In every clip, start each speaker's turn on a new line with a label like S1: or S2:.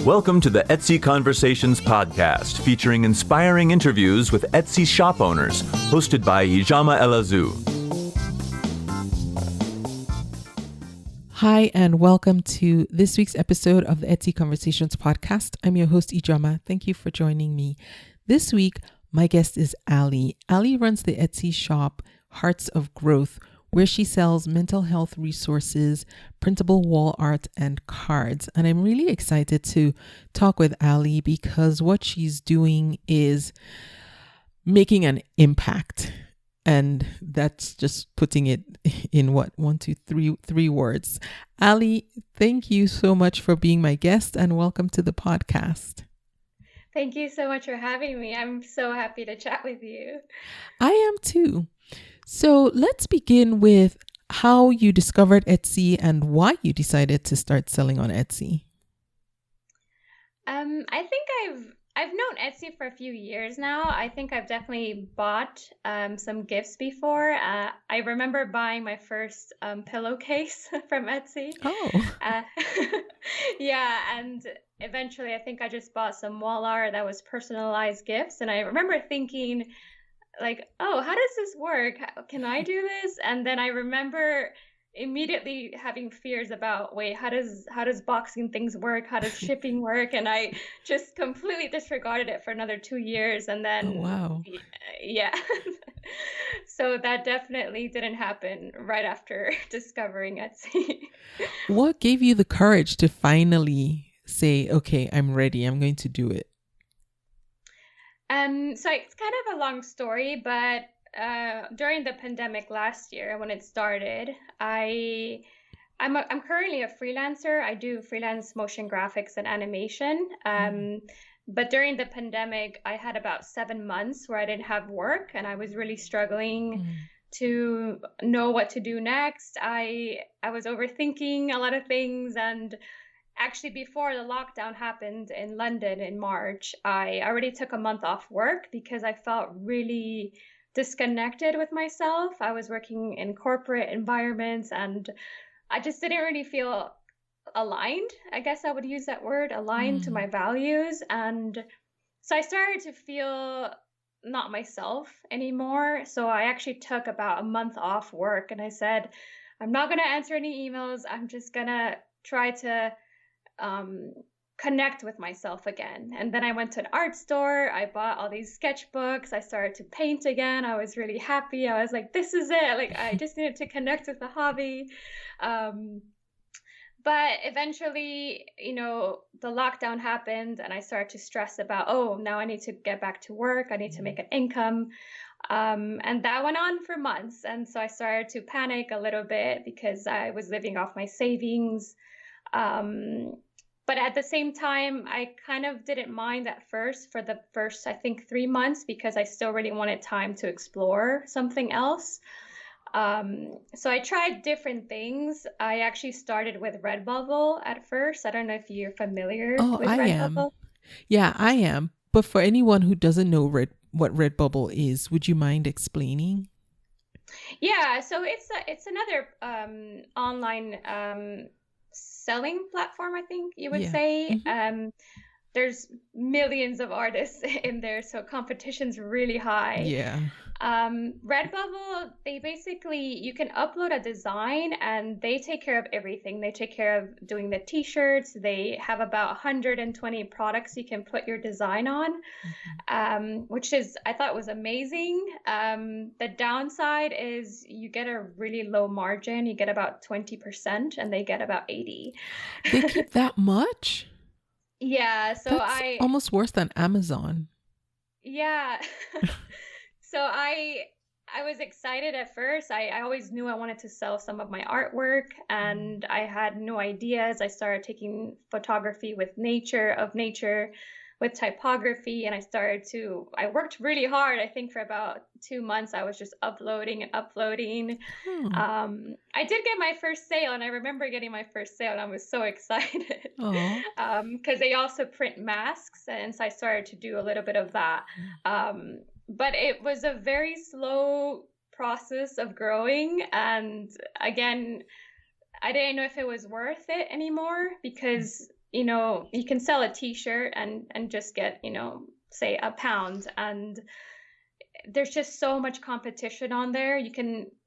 S1: Welcome to the Etsy Conversations podcast, featuring inspiring interviews with Etsy shop owners, hosted by Ijama Elazu.
S2: Hi, and welcome to this week's episode of the Etsy Conversations podcast. I'm your host, Ijama. Thank you for joining me. This week, my guest is Allie. Allie runs the Etsy shop Hearts of Growth, where she sells mental health resources, printable wall art, and cards. And I'm really excited to talk with Allie because what she's doing is making an impact. And that's just putting it in three words. Allie, thank you so much for being my guest and welcome to the podcast.
S3: Thank you so much for having me. I'm so happy to chat with you.
S2: I am too. So let's begin with how you discovered Etsy and why you decided to start selling on Etsy.
S3: I think I've known Etsy for a few years now. I think I've definitely bought some gifts before. I remember buying my first pillowcase from Etsy.
S2: Oh.
S3: Yeah, and eventually I think I just bought some wall art that was personalized gifts. And I remember thinking, like, oh, how does this work? Can I do this? And then I remember immediately having fears about, wait, how does boxing things work? How does shipping work? And I just completely disregarded it for another 2 years. And then,
S2: oh, wow.
S3: Yeah. So that definitely didn't happen right after discovering Etsy.
S2: What gave you the courage to finally say, okay, I'm ready, I'm going to do it?
S3: So it's kind of a long story, but during the pandemic last year when it started, I'm currently a freelancer. I do freelance motion graphics and animation. But during the pandemic, I had about 7 months where I didn't have work and I was really struggling to know what to do next. I was overthinking a lot of things, and actually, before the lockdown happened in London in March, I already took a month off work because I felt really disconnected with myself. I was working in corporate environments and I just didn't really feel aligned. I guess I would use that word, aligned to my values. And so I started to feel not myself anymore. So I actually took about a month off work and I said, I'm not going to answer any emails. I'm just going to try to connect with myself again. And then I went to an art store. I bought all these sketchbooks. I started to paint again. I was really happy. I was like, this is it. Like, I just needed to connect with the hobby. But eventually, the lockdown happened and I started to stress about, oh, now I need to get back to work. I need to make an income. And that went on for months. And so I started to panic a little bit because I was living off my savings. But at the same time, I kind of didn't mind at first for the first, I think, 3 months because I still really wanted time to explore something else. So I tried different things. I actually started with Redbubble at first. I don't know if you're familiar with Redbubble.
S2: Am. Yeah, I am. But for anyone who doesn't know what Redbubble is, would you mind explaining?
S3: Yeah, so it's another online selling platform, I think you would say. There's millions of artists in there, so competition's really high.
S2: Yeah.
S3: Redbubble, you can upload a design and they take care of everything. They take care of doing the t-shirts. They have about 120 products you can put your design on, which I thought was amazing. The downside is you get a really low margin. You get about 20% and they get about 80%.
S2: They keep that much?
S3: Yeah. So
S2: that's almost worse than Amazon.
S3: Yeah. So I was excited at first. I always knew I wanted to sell some of my artwork and I had no ideas. I started taking photography with nature, with typography, and I worked really hard. I think for about 2 months, I was just uploading and uploading. I did get my first sale and I remember getting my first sale and I was so excited because they also print masks. And so I started to do a little bit of that. But it was a very slow process of growing. And again, I didn't know if it was worth it anymore because you can sell a t-shirt and just get, say £1, and there's just so much competition on there.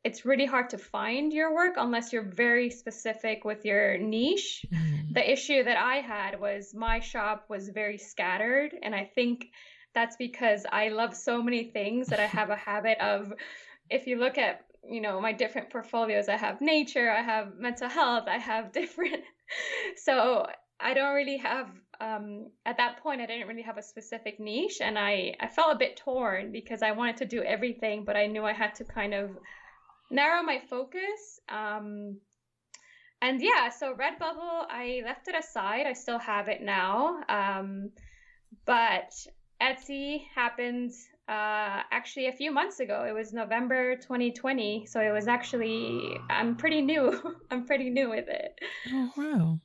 S3: It's really hard to find your work unless you're very specific with your niche. The issue that I had was my shop was very scattered, and I think that's because I love so many things that I have a habit of, if you look at, my different portfolios, I have nature, I have mental health, I have different, so I don't really have, at that point, I didn't really have a specific niche, and I felt a bit torn because I wanted to do everything, but I knew I had to kind of narrow my focus. And yeah, so Redbubble, I left it aside. I still have it now. But Etsy happened actually a few months ago. It was November 2020. So it was actually, I'm pretty new. I'm pretty new with it.
S2: Oh, wow.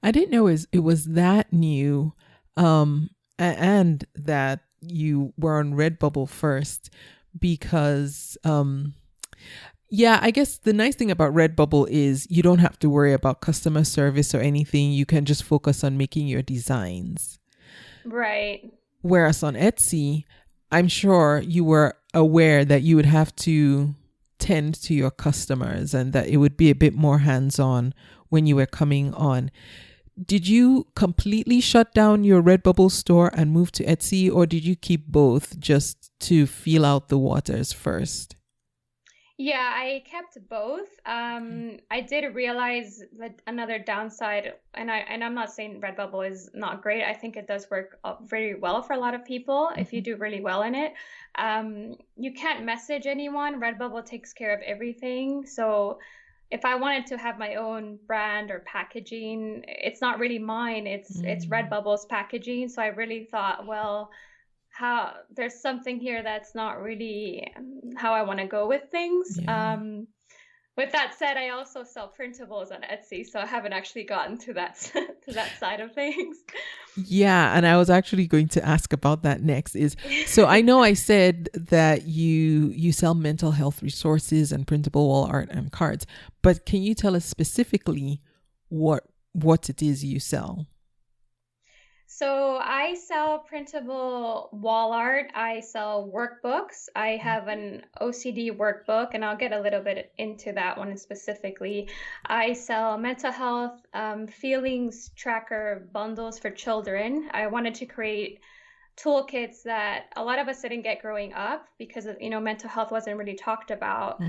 S2: I didn't know it was that new, and that you were on Redbubble first, because, I guess the nice thing about Redbubble is you don't have to worry about customer service or anything. You can just focus on making your designs.
S3: Right.
S2: Whereas on Etsy, I'm sure you were aware that you would have to tend to your customers and that it would be a bit more hands-on when you were coming on. Did you completely shut down your Redbubble store and move to Etsy, or did you keep both just to feel out the waters first?
S3: Yeah, I kept both. I did realize that another downside, and I'm not saying Redbubble is not great. I think it does work very well for a lot of people if you do really well in it. You can't message anyone. Redbubble takes care of everything. So if I wanted to have my own brand or packaging, it's not really mine. It's Redbubble's packaging. So I really thought, well, there's something here that's not really how I want to go with things.
S2: Yeah.
S3: With that said, I also sell printables on Etsy, so I haven't actually gotten to that side of things.
S2: Yeah, and I was actually going to ask about that next. So I know I said that you sell mental health resources and printable wall art and cards, but can you tell us specifically what it is you sell?
S3: So I sell printable wall art. I sell workbooks. I have an OCD workbook, and I'll get a little bit into that one specifically. I sell mental health feelings tracker bundles for children. I wanted to create toolkits that a lot of us didn't get growing up because mental health wasn't really talked about.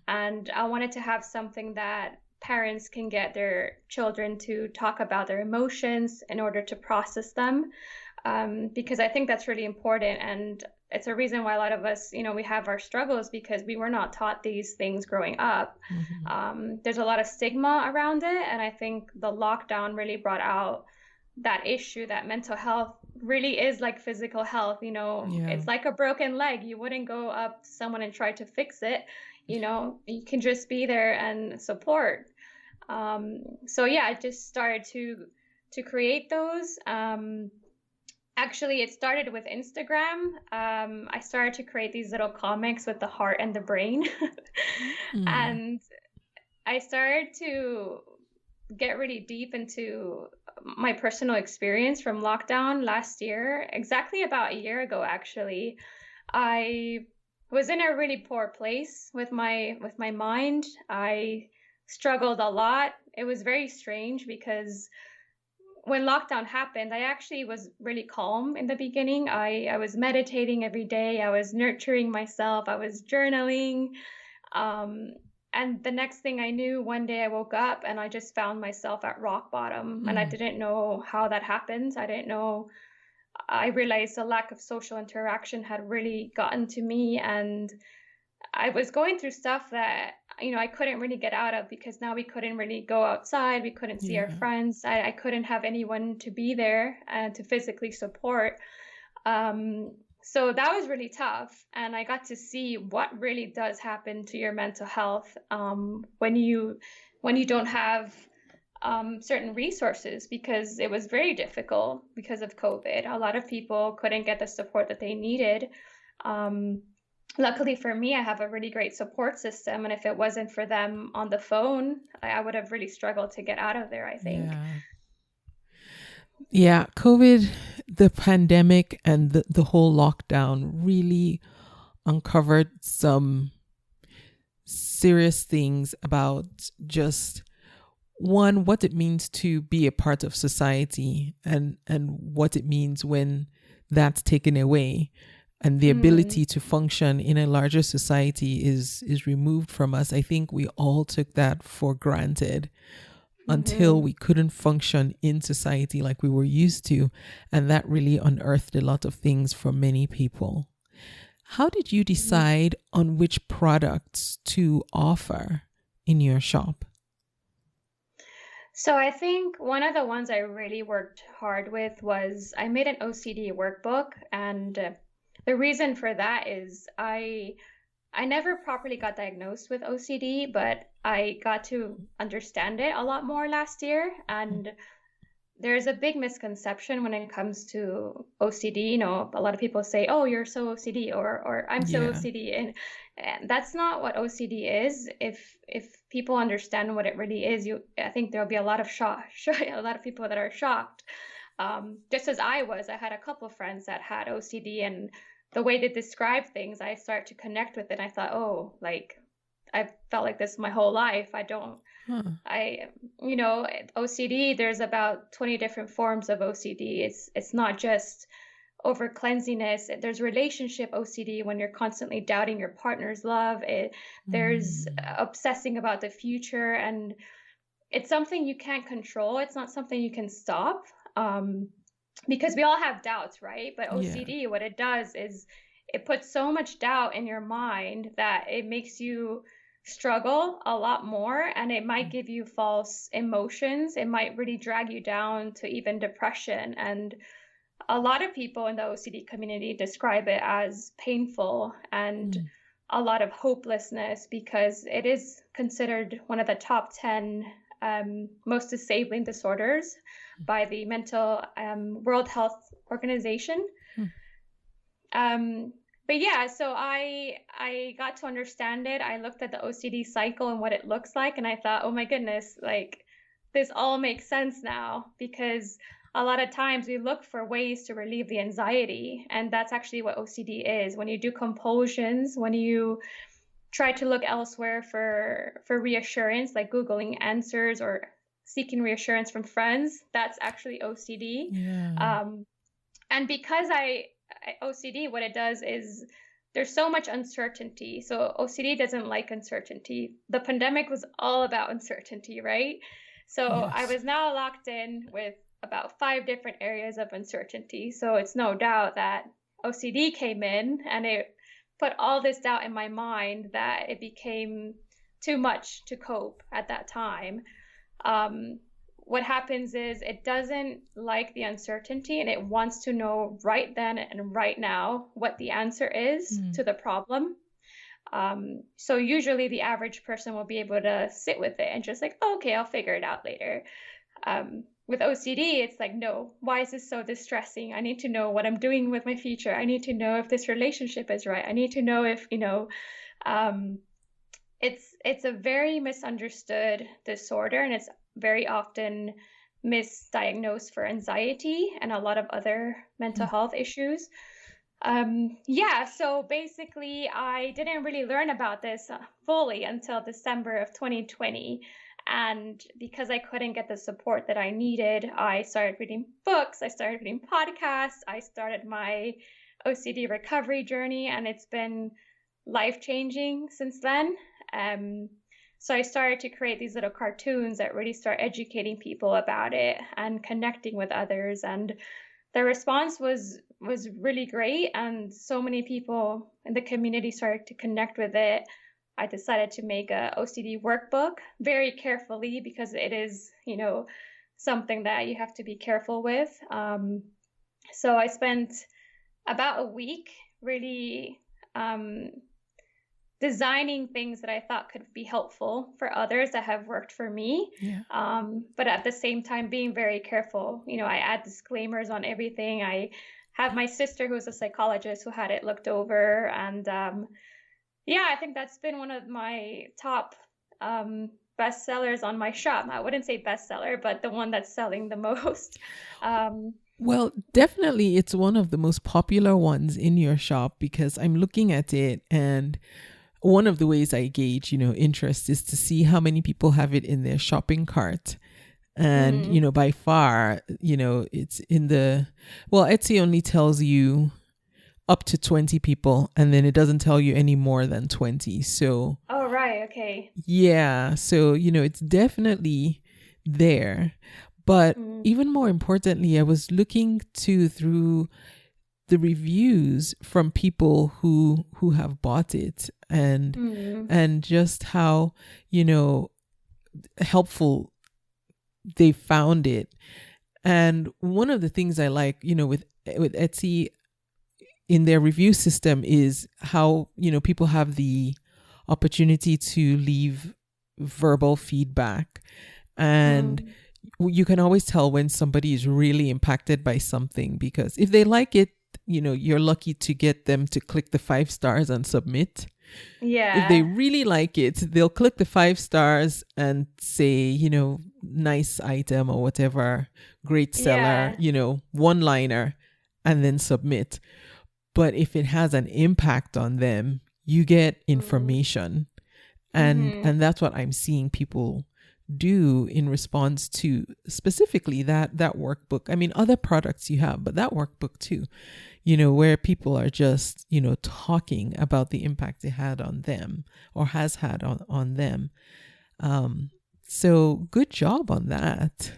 S3: And I wanted to have something that parents can get their children to talk about their emotions in order to process them, because I think that's really important. And it's a reason why a lot of us, we have our struggles because we were not taught these things growing up. There's a lot of stigma around it. And I think the lockdown really brought out that issue that mental health really is like physical health. It's like a broken leg. You wouldn't go up to someone and try to fix it. You can just be there and support. So yeah, I just started to create those. Actually, it started with Instagram. I started to create these little comics with the heart and the brain. And I started to get really deep into my personal experience from lockdown last year, exactly about a year ago, actually. I was in a really poor place with my mind. I struggled a lot. It was very strange because when lockdown happened, I actually was really calm in the beginning. I was meditating every day. I was nurturing myself. I was journaling. And the next thing I knew, one day I woke up and I just found myself at rock bottom. And I didn't know how that happened. I realized the lack of social interaction had really gotten to me, and I was going through stuff that, I couldn't really get out of because now we couldn't really go outside. We couldn't see our friends. I couldn't have anyone to be there and to physically support. So that was really tough. And I got to see what really does happen to your mental health when you don't have certain resources, because it was very difficult because of COVID. A lot of people couldn't get the support that they needed. Luckily for me, I have a really great support system. And if it wasn't for them on the phone, I would have really struggled to get out of there, I think.
S2: Yeah, COVID, the pandemic, and the whole lockdown really uncovered some serious things about just one, what it means to be a part of society, and what it means when that's taken away, and the ability to function in a larger society is removed from us. I think we all took that for granted until we couldn't function in society like we were used to, and that really unearthed a lot of things for many people. How did you decide on which products to offer in your shop?
S3: So I think one of the ones I really worked hard with was I made an OCD workbook, and the reason for that is I never properly got diagnosed with OCD, but I got to understand it a lot more last year. And there's a big misconception when it comes to OCD. You know, a lot of people say, "Oh, you're so OCD," or "I'm so
S2: Yeah.
S3: OCD," and that's not what OCD is. If people understand what it really is, I think there'll be a lot of a lot of people that are shocked. Just as I was, I had a couple of friends that had OCD, and the way they describe things, I start to connect with it. I thought, oh, like I've felt like this my whole life.
S2: Huh.
S3: You know, OCD, there's about 20 different forms of OCD. It's not just over cleanliness. There's relationship OCD when you're constantly doubting your partner's love. There's obsessing about the future, and it's something you can't control. It's not something you can stop, because we all have doubts, right? But OCD, what it does is it puts so much doubt in your mind that it makes you struggle a lot more, and it might give you false emotions. It might really drag you down to even depression. And a lot of people in the OCD community describe it as painful and a lot of hopelessness, because it is considered one of the top 10 most disabling disorders by the World Health Organization. But yeah, so I got to understand it. I looked at the OCD cycle and what it looks like, and I thought, oh my goodness, like this all makes sense now, because a lot of times we look for ways to relieve the anxiety, and that's actually what OCD is. When you do compulsions, when you try to look elsewhere for reassurance, like Googling answers or seeking reassurance from friends, that's actually OCD.
S2: Yeah.
S3: And because OCD, what it does is there's so much uncertainty. So OCD doesn't like uncertainty. The pandemic was all about uncertainty, right? So I was now locked in with about 5 different areas of uncertainty. So it's no doubt that OCD came in and it put all this doubt in my mind that it became too much to cope at that time. What happens is it doesn't like the uncertainty, and it wants to know right then and right now what the answer is to the problem. So usually the average person will be able to sit with it and just like, oh, okay, I'll figure it out later. With OCD, it's like, no, why is this so distressing? I need to know what I'm doing with my future. I need to know if this relationship is right. I need to know if, it's a very misunderstood disorder, and it's very often misdiagnosed for anxiety and a lot of other mental health issues. So basically, I didn't really learn about this fully until December of 2020. And because I couldn't get the support that I needed, I started reading books, I started reading podcasts, I started my OCD recovery journey, and it's been life-changing since then. So I started to create these little cartoons that really start educating people about it and connecting with others. And the response was really great. And so many people in the community started to connect with it. I decided to make a OCD workbook very carefully, because it is, something that you have to be careful with. So I spent about a week really designing things that I thought could be helpful for others that have worked for me. But at the same time, being very careful. I add disclaimers on everything. I have my sister, who's a psychologist, who had it looked over. And I think that's been one of my top best sellers on my shop. I wouldn't say bestseller, but the one that's selling the most. Um,
S2: Well, definitely it's one of the most popular ones in your shop because I'm looking at it, and one of the ways I gauge, interest is to see how many people have it in their shopping cart. And,
S3: mhm.
S2: by far, it's Etsy only tells you up to 20 people, and then it doesn't tell you any more than 20. So,
S3: Oh, right. Okay.
S2: yeah. So, it's definitely there. But
S3: Mm,
S2: even more importantly, I was looking through the reviews from people who have bought it, and
S3: mm,
S2: just how, helpful they found it. And one of the things I like, with Etsy in their review system is how, people have the opportunity to leave verbal feedback. And
S3: mm.
S2: you can always tell when somebody is really impacted by something, because if they like it, you're lucky to get them to click the 5 stars and submit. If they
S3: Yeah.
S2: really like it, they'll click the 5 stars and say, nice item or whatever, great seller,
S3: Yeah.
S2: one liner, and then submit. But if it has an impact on them, you get
S3: Mm,
S2: information. And
S3: mhm.
S2: that's what I'm seeing people do in response to specifically that workbook. I mean, other products you have, but that workbook too, where people are just, talking about the impact it had on them or has had on them. So good job on that.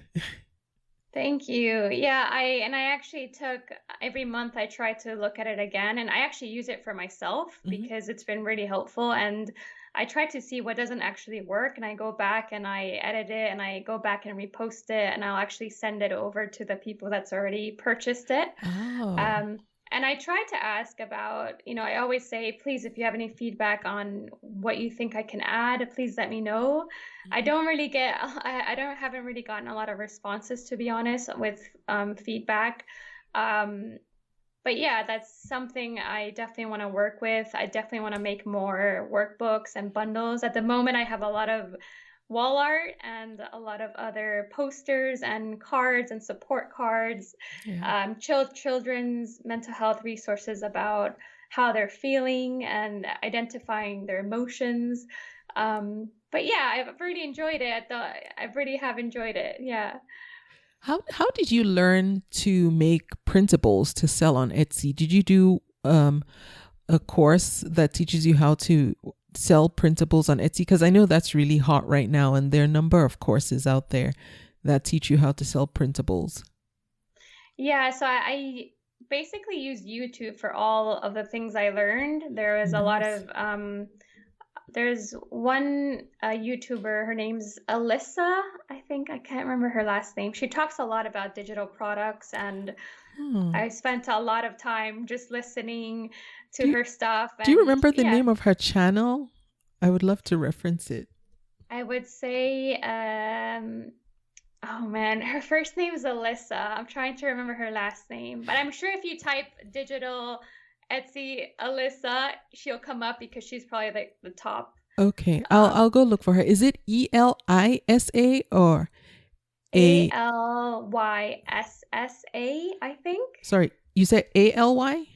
S3: Thank you. Yeah, I actually took every month I try to look at it again, and I actually use it for myself
S2: Mhm.
S3: because it's been really helpful, and I try to see what doesn't actually work, and I go back and I edit it and I go back and repost it, and I'll actually send it over to the people that's already purchased it.
S2: Oh.
S3: Um, and I try to ask about, I always say, please, if you have any feedback on what you think I can add, please let me know. I
S2: Mhm.
S3: don't really get, haven't really gotten a lot of responses, to be honest, with feedback. Um, but yeah, that's something I definitely want to work with. I definitely want to make more workbooks and bundles. At the moment, I have a lot of wall art and a lot of other posters and cards and support cards,
S2: Yeah.
S3: children's mental health resources about how they're feeling and identifying their emotions. But yeah, I've really enjoyed it. I really have enjoyed it. Yeah.
S2: How did you learn to make printables to sell on Etsy? Did you do a course that teaches you how to sell printables on Etsy? Because I know that's really hot right now, and there are a number of courses out there that teach you how to sell printables.
S3: Yeah, so I basically used YouTube for all of the things I learned. There was a lot
S2: Nice.
S3: of there's one YouTuber, her name's Alyssa, I think. I can't remember her last name. She talks a lot about digital products, and
S2: Hmm.
S3: I spent a lot of time just listening
S2: Do
S3: to
S2: you
S3: her stuff.
S2: do you
S3: And
S2: remember the
S3: yeah,
S2: name of her channel? I would love to reference it.
S3: I would say, oh man, her first name is Alyssa. I'm trying to remember her last name, but I'm sure if you type digital Etsy Alyssa, she'll come up because she's probably like the top.
S2: Okay, I'll
S3: Um,
S2: go look for her. Is it Elisa or
S3: A
S2: A?
S3: L Y S S A, I think.
S2: Sorry, you said ALY?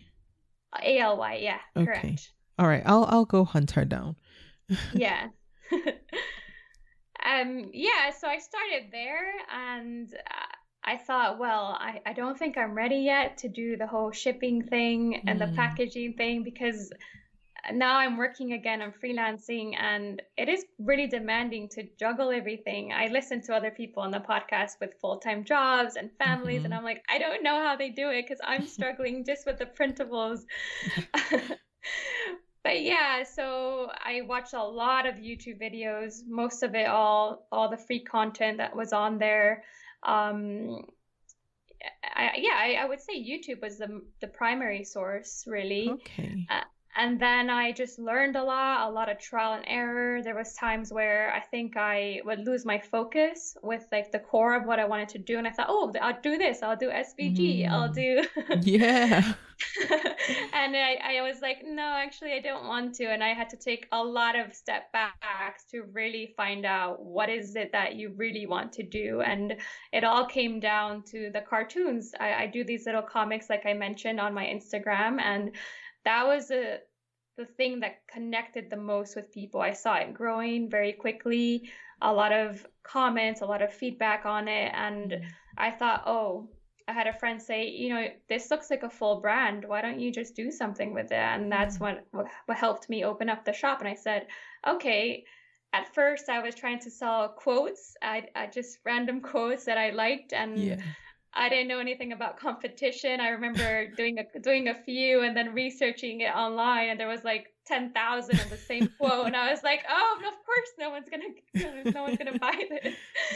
S3: ALY, yeah,
S2: Okay.
S3: correct.
S2: All right, I'll go hunt her down.
S3: Yeah. Yeah, so I started there, and I thought, well, I don't think I'm ready yet to do the whole shipping thing and the
S2: Mm.
S3: packaging thing, because now I'm working again, I'm freelancing, and it is really demanding to juggle everything. I listen to other people on the podcast with full-time jobs and families, and
S2: Mm-hmm.
S3: I'm like, I don't know how they do it because I'm struggling just with the printables. But yeah, so I watched a lot of YouTube videos, most of it all the free content that was on there. Um, I would say YouTube was the primary source, really.
S2: Okay.
S3: Uh, And then I just learned a lot of trial and error. There was times where I think I would lose my focus with like the core of what I wanted to do. And I thought, oh, I'll do this. I'll do SVG. I'll
S2: Mm.
S3: do.
S2: Yeah.
S3: And I was like, no, actually, I don't want to. And I had to take a lot of step backs to really find out what is it that you really want to do. And it all came down to the cartoons. I do these little comics, like I mentioned, on my Instagram. And that was the thing that connected the most with people. I saw it growing very quickly, a lot of comments, a lot of feedback on it. And I thought, oh, I had a friend say, this looks like a full brand. Why don't you just do something with it? And that's what helped me open up the shop. And I said, okay. At first, I was trying to sell quotes. I just random quotes that I liked, and I didn't know anything about competition. I remember doing a few and then researching it online, and there was like 10,000 of the same quote, and I was like, oh, of course, no one's gonna buy this.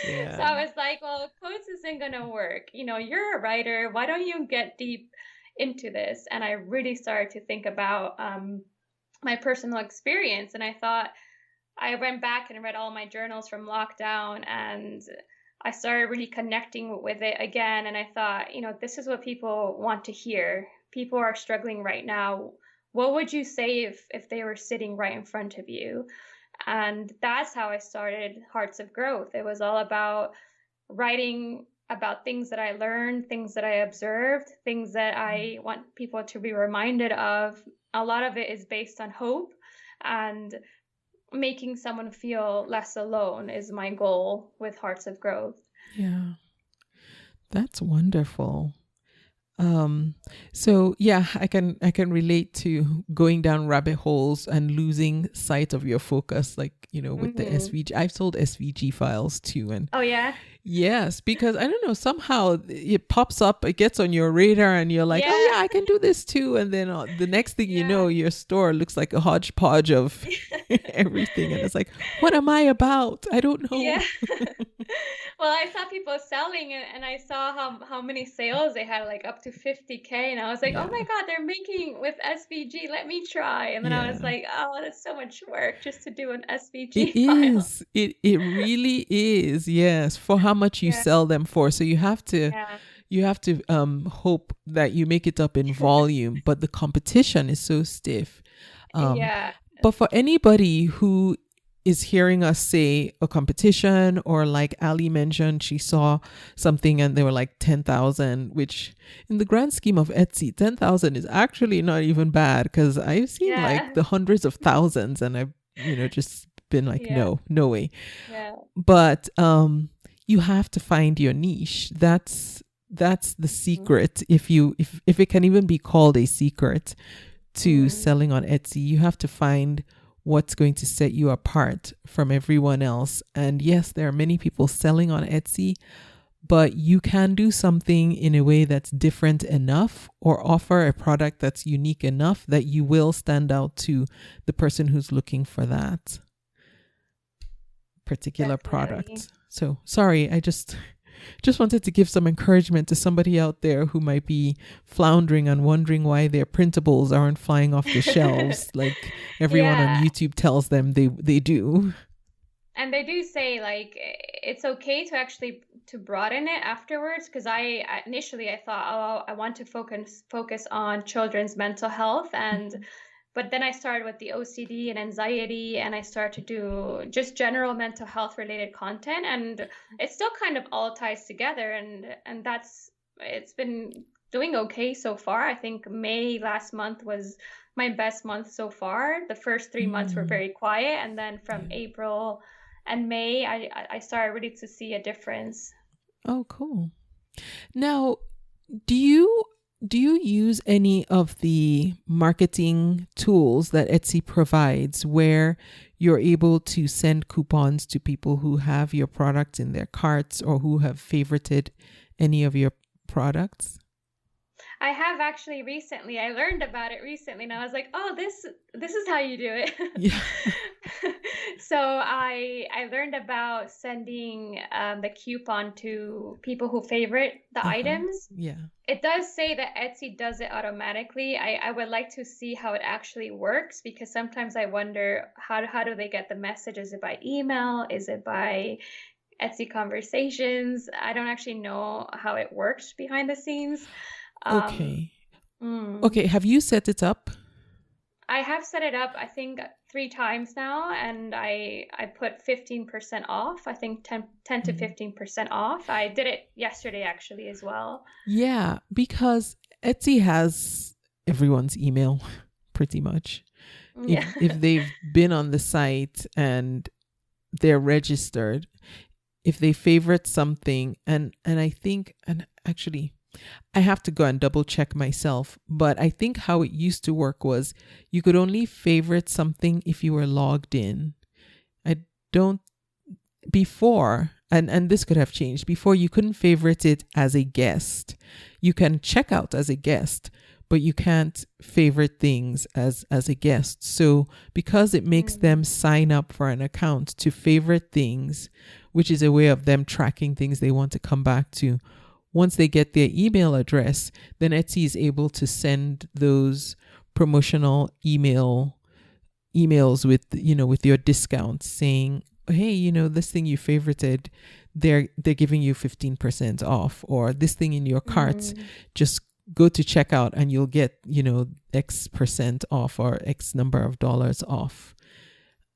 S2: Yeah.
S3: So I was like, well, quotes isn't gonna work. You're a writer. Why don't you get deep into this? And I really started to think about my personal experience, and I thought. I went back and read all my journals from lockdown, and I started really connecting with it again. And I thought, this is what people want to hear. People are struggling right now. What would you say if they were sitting right in front of you? And that's how I started Hearts of Growth. It was all about writing about things that I learned, things that I observed, things that I want people to be reminded of. A lot of it is based on hope, and making someone feel less alone is my goal with Hearts of Growth.
S2: Yeah. That's wonderful. So yeah, I can relate to going down rabbit holes and losing sight of your focus, like, with the SVG. I've sold SVG files too. And
S3: oh yeah.
S2: Yes, because I don't know, somehow it pops up, it gets on your radar, and you're like, oh yeah, I can do this too. And then the next thing you know, your store looks like a hodgepodge of everything. And it's like, what am I about? I don't know.
S3: Yeah. Well, I saw people selling it, and I saw how many sales they had, like up to 50K. And I was like, oh my God, they're making with SVG. Let me try. And then I was like, oh, that's so much work just to do an SVG file.
S2: Is. It really is. Yes. For how much you sell them for. So you have to hope that you make it up in volume, but the competition is so stiff. But for anybody who is hearing us say a competition, or like Allie mentioned, she saw something and they were like 10,000, which in the grand scheme of Etsy, 10,000 is actually not even bad, because I've seen like the hundreds of thousands, and I've, just been like, no way.
S3: Yeah.
S2: But you have to find your niche. That's the secret. If it can even be called a secret to selling on Etsy, you have to find what's going to set you apart from everyone else. And yes, there are many people selling on Etsy, but you can do something in a way that's different enough, or offer a product that's unique enough that you will stand out to the person who's looking for that particular product. So sorry, I just wanted to give some encouragement to somebody out there who might be floundering and wondering why their printables aren't flying off the shelves like everyone on YouTube tells them they do.
S3: And they do say like it's okay to actually to broaden it afterwards, because I initially thought, oh, I want to focus on children's mental health, and but then I started with the OCD and anxiety, and I started to do just general mental health related content, and it still kind of all ties together, and it's been doing okay so far. I think May last month was my best month so far. The first 3 months were very quiet, and then from April and May, I started really to see a difference.
S2: Oh, cool. Now, do you use any of the marketing tools that Etsy provides where you're able to send coupons to people who have your products in their carts or who have favorited any of your products?
S3: I have actually recently. I learned about it recently, and I was like, oh, this is how you do it.
S2: Yeah.
S3: So I learned about sending the coupon to people who favorite the items.
S2: Yeah.
S3: It does say that Etsy does it automatically. I would like to see how it actually works, because sometimes I wonder how do they get the message? Is it by email? Is it by Etsy conversations? I don't actually know how it works behind the scenes.
S2: Okay.
S3: Mm.
S2: Okay. Have you set it up?
S3: I have set it up, I think, 3 times now, and I put 15% off. I think 10 to 15% off. I did it yesterday actually as well.
S2: Yeah, because Etsy has everyone's email pretty much.
S3: Yeah.
S2: If they've been on the site and they're registered, if they favorite something, and I think, and actually I have to go and double check myself, but I think how it used to work was you could only favorite something if you were logged in. I don't before, and this could have changed. Before, you couldn't favorite it as a guest. You can check out as a guest, but you can't favorite things as a guest. So because it makes them sign up for an account to favorite things, which is a way of them tracking things they want to come back to, once they get their email address, then Etsy is able to send those promotional emails with, with your discounts saying, hey, this thing you favorited, they're giving you 15% off, or this thing in your cart, just go to checkout and you'll get, X percent off or X number of dollars off.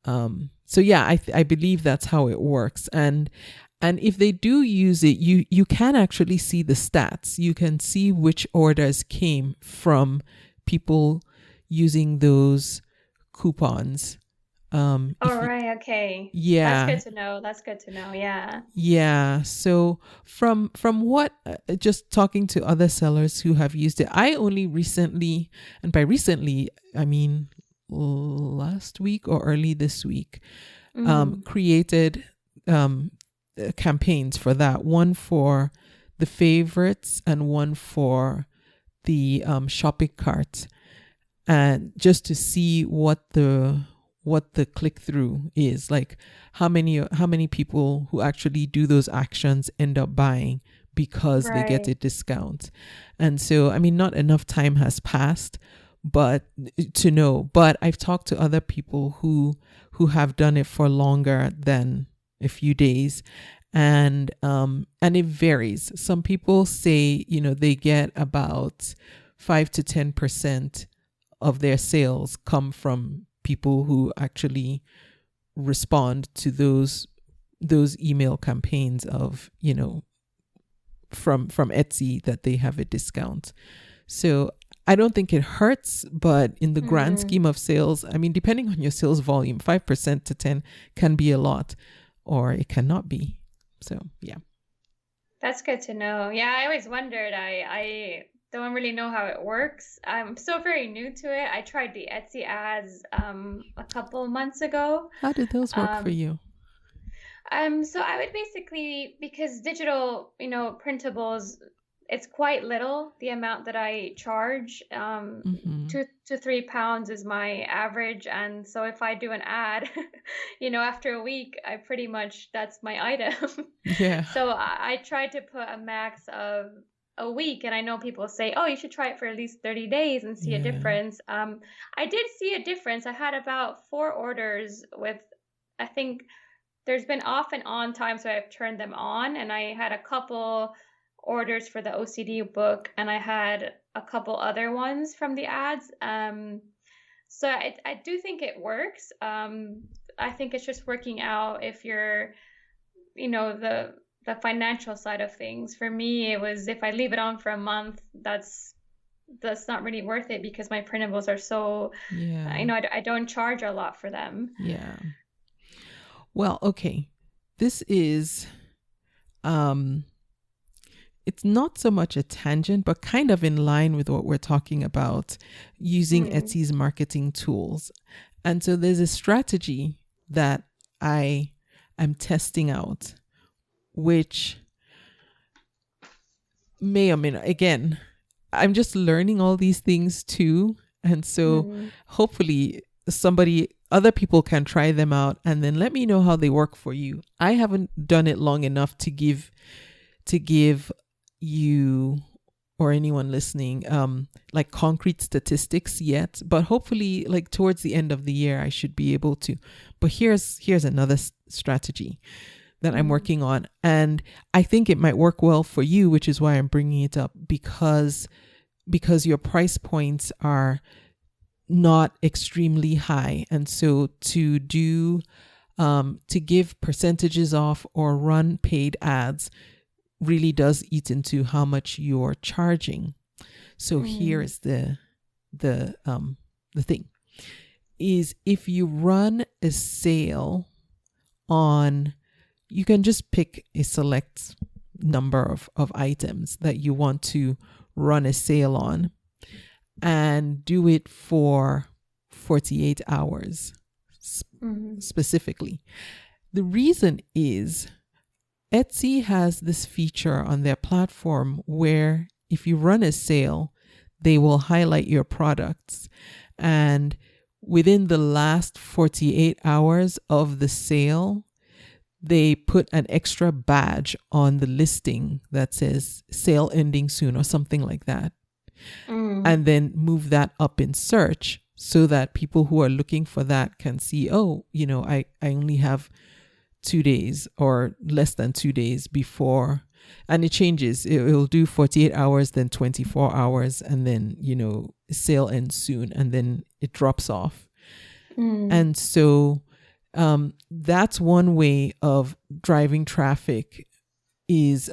S2: So yeah, I believe that's how it works. And if they do use it, you can actually see the stats. You can see which orders came from people using those coupons.
S3: Right. Okay.
S2: Yeah.
S3: That's good to know. Yeah.
S2: Yeah. So from what, just talking to other sellers who have used it, I only recently, and by recently, I mean last week or early this week, created campaigns for that. One for the favorites and one for the shopping cart, and just to see what the click through is, like how many people who actually do those actions end up buying because they get a discount. And so, I mean, not enough time has passed, but to know. But I've talked to other people who have done it for longer than a few days, and it varies. Some people say, they get about 5 to 10% of their sales come from people who actually respond to those email campaigns of, from Etsy that they have a discount. So I don't think it hurts, but in the grand scheme of sales, I mean, depending on your sales volume, 5% to 10 can be a lot, or it cannot be. So, yeah.
S3: That's good to know. Yeah, I always wondered. I don't really know how it works. I'm still very new to it. I tried the Etsy ads a couple months ago.
S2: How did those work for you?
S3: So I would basically, because digital, printables, it's quite little, the amount that I charge. 2 to 3 pounds is my average. And so if I do an ad, after a week, I pretty much, that's my item.
S2: Yeah.
S3: So I tried to put a max of a week. And I know people say, oh, you should try it for at least 30 days and see a difference. I did see a difference. I had about 4 orders with, I think there's been off and on times where I've turned them on, and I had a couple orders for the OCD book, and I had a couple other ones from the ads. So I do think it works. I think it's just working out if you're, the financial side of things. For me, it was, if I leave it on for a month, that's not really worth it, because my printables are so, I don't charge a lot for them.
S2: Yeah. Well, okay. This is, it's not so much a tangent, but kind of in line with what we're talking about, using Etsy's marketing tools. And so there's a strategy that I am testing out, which may or may not, again, I'm just learning all these things too. And so hopefully somebody other people can try them out and then let me know how they work for you. I haven't done it long enough to give you or anyone listening like concrete statistics yet, but hopefully like towards the end of the year I should be able to. But here's another strategy that I'm working on, and I think it might work well for you, which is why I'm bringing it up, because your price points are not extremely high, and so to give percentages off or run paid ads really does eat into how much you're charging. So here is the thing is, if you run a sale on, you can just pick a select number of items that you want to run a sale on and do it for 48 hours specifically. The reason is Etsy has this feature on their platform where if you run a sale, they will highlight your products, and within the last 48 hours of the sale, they put an extra badge on the listing that says sale ending soon or something like that. And then move that up in search so that people who are looking for that can see, oh, I only have 2 days or less than 2 days before, and it changes. It'll do 48 hours, then 24 hours, and then, sale ends soon, and then it drops off. And so that's one way of driving traffic, is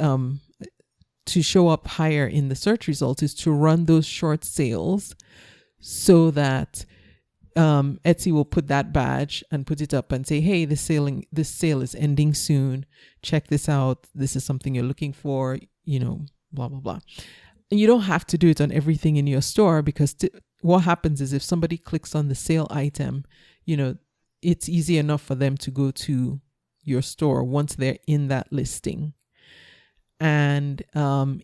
S2: to show up higher in the search results, is to run those short sales so that Etsy will put that badge and put it up and say, hey, this sale is ending soon. Check this out. This is something you're looking for, blah, blah, blah. And you don't have to do it on everything in your store, because what happens is if somebody clicks on the sale item, it's easy enough for them to go to your store once they're in that listing. And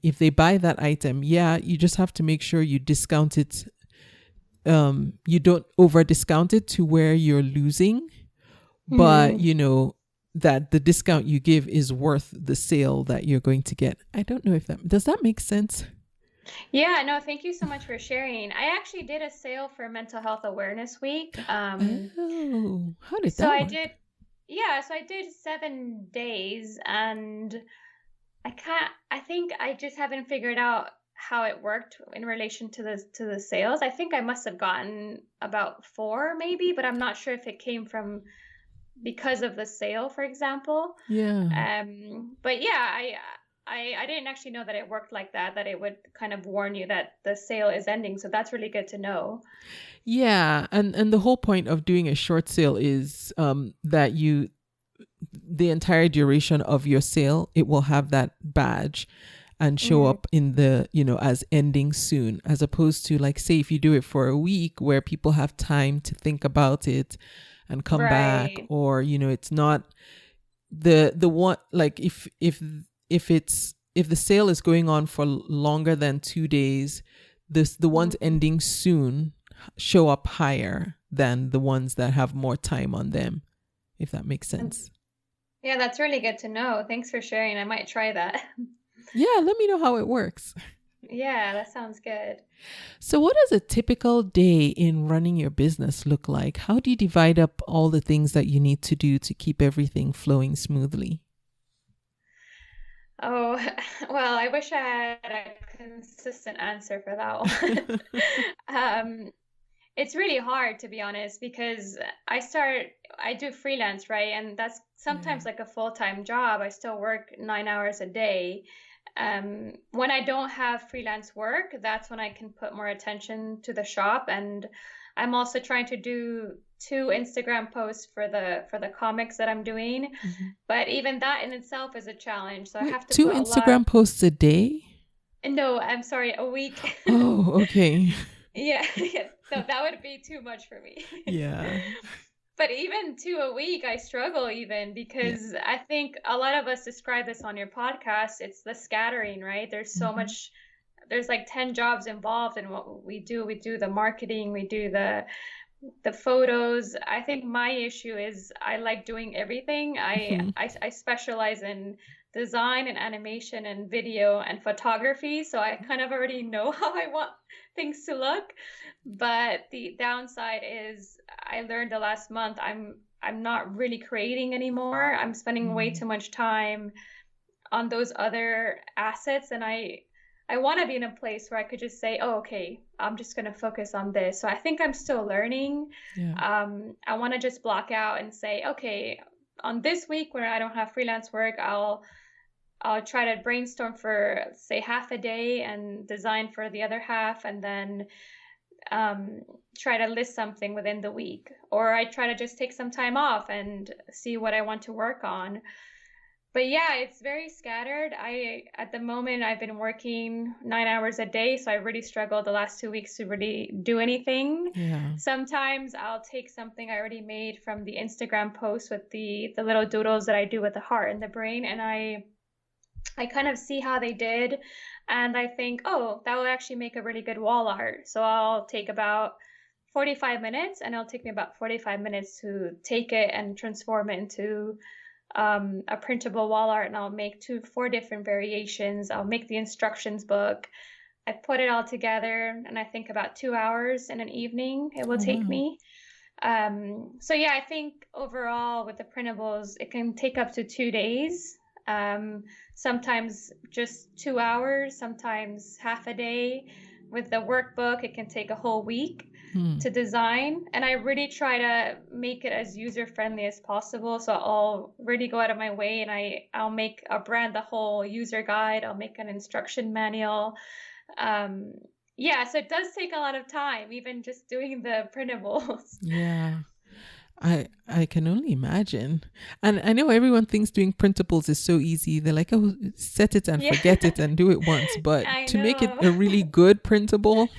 S2: if they buy that item, you just have to make sure you discount it. You don't over discount it to where you're losing, but that the discount you give is worth the sale that you're going to get. I don't know if does that make sense?
S3: Yeah, no, thank you so much for sharing. I actually did a sale for Mental Health Awareness Week.
S2: How did
S3: so
S2: that
S3: I
S2: work?
S3: did, so I did 7 days, and I think I just haven't figured out how it worked in relation to the sales. I think I must have gotten about 4 maybe, but I'm not sure if it came from because of the sale, for example.
S2: Yeah.
S3: But yeah, I didn't actually know that it worked like that it would kind of warn you that the sale is ending. So that's really good to know.
S2: Yeah. And the whole point of doing a short sale is that the entire duration of your sale, it will have that badge and show up in the, as ending soon, as opposed to, like, say, if you do it for a week where people have time to think about it and come back, or, it's not the one, like if the sale is going on for longer than 2 days, the ones ending soon show up higher than the ones that have more time on them, if that makes sense.
S3: Yeah, that's really good to know. Thanks for sharing. I might try that.
S2: Yeah, let me know how it works.
S3: Yeah, that sounds good.
S2: So what does a typical day in running your business look like? How do you divide up all the things that you need to do to keep everything flowing smoothly?
S3: Oh, well, I wish I had a consistent answer for that one. It's really hard, to be honest, because I do freelance, right? And that's sometimes like a full-time job. I still work 9 hours a day. When I don't have freelance work, that's when I can put more attention to the shop. And I'm also trying to do 2 Instagram posts for the comics that I'm doing. But even that in itself is a challenge. So I have to
S2: 2
S3: put
S2: Instagram posts a day?
S3: No, I'm sorry, a week.
S2: Oh, okay.
S3: Yeah. So that would be too much for me.
S2: Yeah.
S3: But even 2 a week, I struggle even, because I think a lot of us describe this on your podcast. It's the scattering, right? There's so much, there's like 10 jobs involved in what we do. We do the marketing, we do the the photos. I think my issue is I like doing everything. I specialize in design and animation and video and photography, so I kind of already know how I want things to look. But the downside is I learned the last month I'm not really creating anymore. I'm spending way too much time on those other assets, and I want to be in a place where I could just say, oh, okay, I'm just going to focus on this. So I think I'm still learning.
S2: Yeah.
S3: I want to just block out and say, okay, on this week when I don't have freelance work, I'll try to brainstorm for, say, half a day and design for the other half, and then try to list something within the week. Or I try to just take some time off and see what I want to work on. But yeah, it's very scattered. At the moment, I've been working 9 hours a day, so I really struggled the last 2 weeks to really do anything.
S2: Yeah.
S3: Sometimes I'll take something I already made from the Instagram post with the little doodles that I do with the heart and the brain, and I kind of see how they did, and I think, oh, that would actually make a really good wall art. So I'll take about 45 minutes, and it'll take me about 45 minutes to take it and transform it into a printable wall art, and I'll make 4 different variations. I'll make the instructions book. I put it all together, and I think about 2 hours in an evening it will take me. So yeah, I think overall with the printables, it can take up to 2 days. Sometimes just 2 hours, sometimes half a day. With the workbook, it can take a whole week to design, and I really try to make it as user-friendly as possible. So I'll really go out of my way, and I'll brand the whole user guide. I'll make an instruction manual. Yeah, so it does take a lot of time, even just doing the printables.
S2: Yeah. I can only imagine. And I know everyone thinks doing printables is so easy. They're like, oh, set it and forget it and do it once. But to make it a really good printable,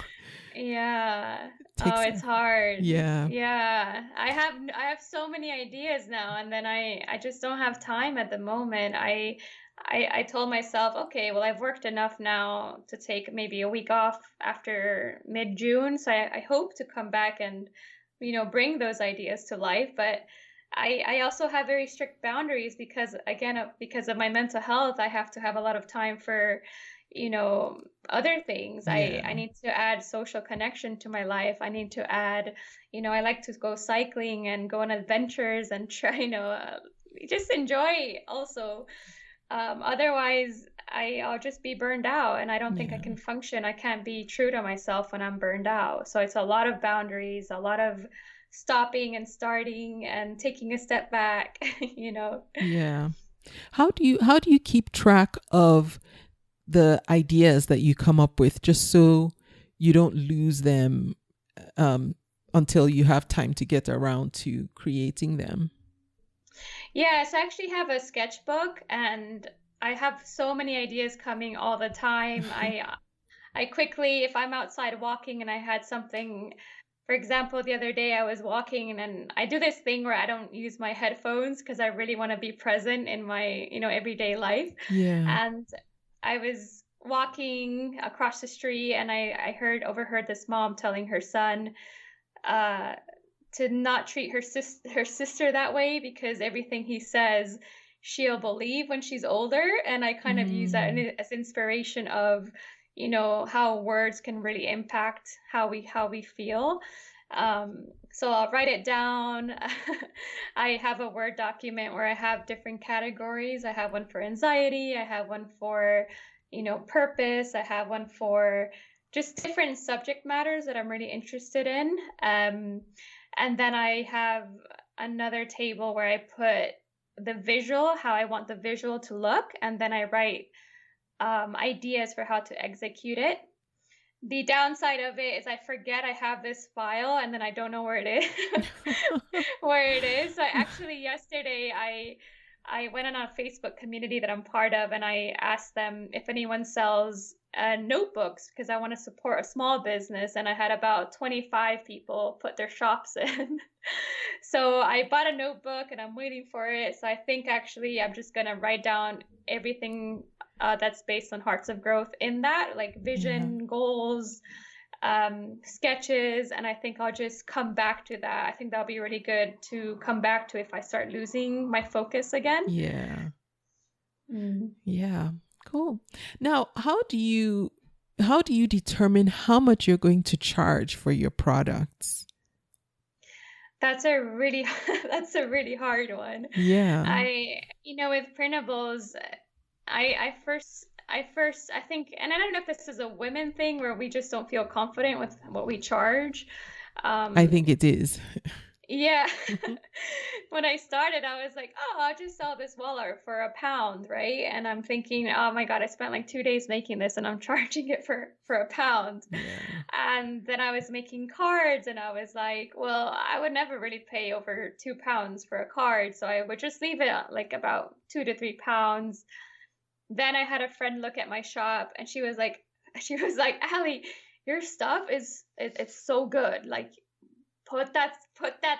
S3: yeah. Oh, it's hard.
S2: Yeah.
S3: Yeah. I have so many ideas now, and then I just don't have time at the moment. I told myself, okay, well, I've worked enough now to take maybe a week off after mid-June. So I hope to come back and, bring those ideas to life. But I also have very strict boundaries because, again, because of my mental health, I have to have a lot of time for, other things.
S2: Yeah.
S3: I need to add social connection to my life. I need to add, I like to go cycling and go on adventures and try, just enjoy also. Otherwise, I'll just be burned out, and I don't think I can function. I can't be true to myself when I'm burned out. So it's a lot of boundaries, a lot of stopping and starting and taking a step back,
S2: Yeah. How do you keep track of the ideas that you come up with, just so you don't lose them until you have time to get around to creating them?
S3: Yes, I actually have a sketchbook, and I have so many ideas coming all the time. I quickly, if I'm outside walking and I had something, for example, the other day I was walking and I do this thing where I don't use my headphones because I really want to be present in my, everyday life.
S2: Yeah.
S3: And I was walking across the street, and I overheard this mom telling her son to not treat her sister that way, because everything he says she'll believe when she's older. And I kind of use that as inspiration of, how words can really impact how we feel. So I'll write it down. I have a Word document where I have different categories. I have one for anxiety. I have one for, purpose. I have one for just different subject matters that I'm really interested in. And then I have another table where I put the visual, how I want the visual to look, and then I write ideas for how to execute it. The downside of it is I forget I have this file, and then I don't know where it is. So actually yesterday I went on a Facebook community that I'm part of, and I asked them if anyone sells notebooks, because I want to support a small business, and I had about 25 people put their shops in. So I bought a notebook, and I'm waiting for it. So I think actually I'm just gonna write down everything that's based on Hearts of Growth in that, like vision, goals, sketches, and I think I'll just come back to that. I think that'll be really good to come back to if I start losing my focus again.
S2: Yeah.
S3: Mm.
S2: Yeah. Cool. Now, how do you determine how much you're going to charge for your products?
S3: That's a really that's a really hard one.
S2: Yeah.
S3: With printables, I think, and I don't know if this is a women thing where we just don't feel confident with what we charge.
S2: I think it is.
S3: Yeah. When I started, I was like, oh, I'll just sell this wall art for £1, right? And I'm thinking, oh my God, I spent like 2 days making this and I'm charging it for £1.
S2: Yeah.
S3: And then I was making cards and I was like, well, I would never really pay over £2 for a card. So I would just leave it at like about £2 to £3. Then I had a friend look at my shop and she was like, Allie, your stuff it's so good. Like, put that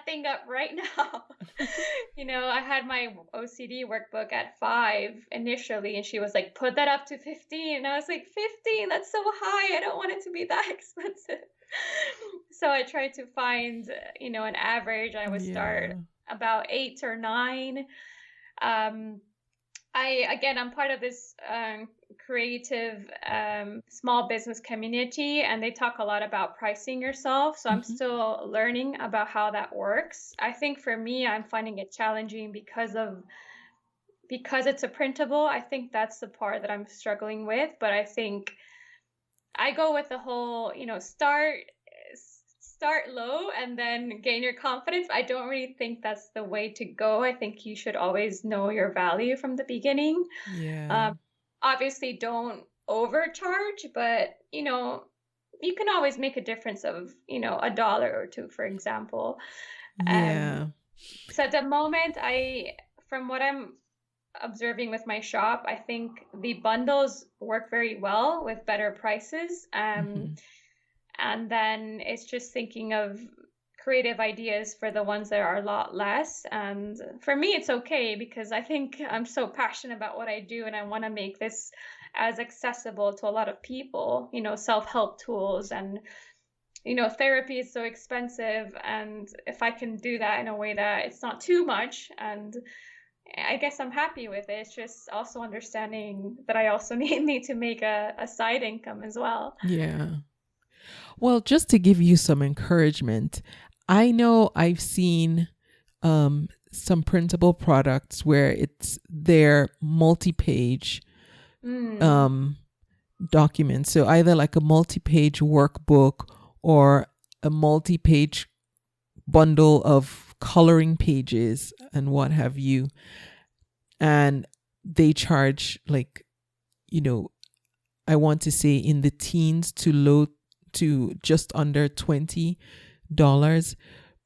S3: thing up right now. I had my OCD workbook at 5 initially, and she was like, put that up to 15. And I was like, 15? That's so high. I don't want it to be that expensive. So I tried to find, an average. I would start about 8 or 9. I'm part of this creative small business community, and they talk a lot about pricing yourself. So I'm still learning about how that works. I think for me, I'm finding it challenging because it's a printable. I think that's the part that I'm struggling with. But I think I go with the whole, start low and then gain your confidence. I don't really think that's the way to go. I think you should always know your value from the beginning.
S2: Yeah.
S3: Obviously don't overcharge, but you can always make a difference of $1 or $2, for example.
S2: Yeah.
S3: So at the moment, from what I'm observing with my shop, I think the bundles work very well with better prices. And then it's just thinking of creative ideas for the ones that are a lot less. And for me, it's okay because I think I'm so passionate about what I do and I want to make this as accessible to a lot of people, self-help tools and, therapy is so expensive. And if I can do that in a way that it's not too much, and I guess I'm happy with it. It's just also understanding that I also need to make a side income as well.
S2: Yeah. Well, just to give you some encouragement, I know I've seen some printable products where it's their multi-page documents. So either like a multi-page workbook or a multi-page bundle of coloring pages and what have you. And they charge like, I want to say in the teens to just under $20,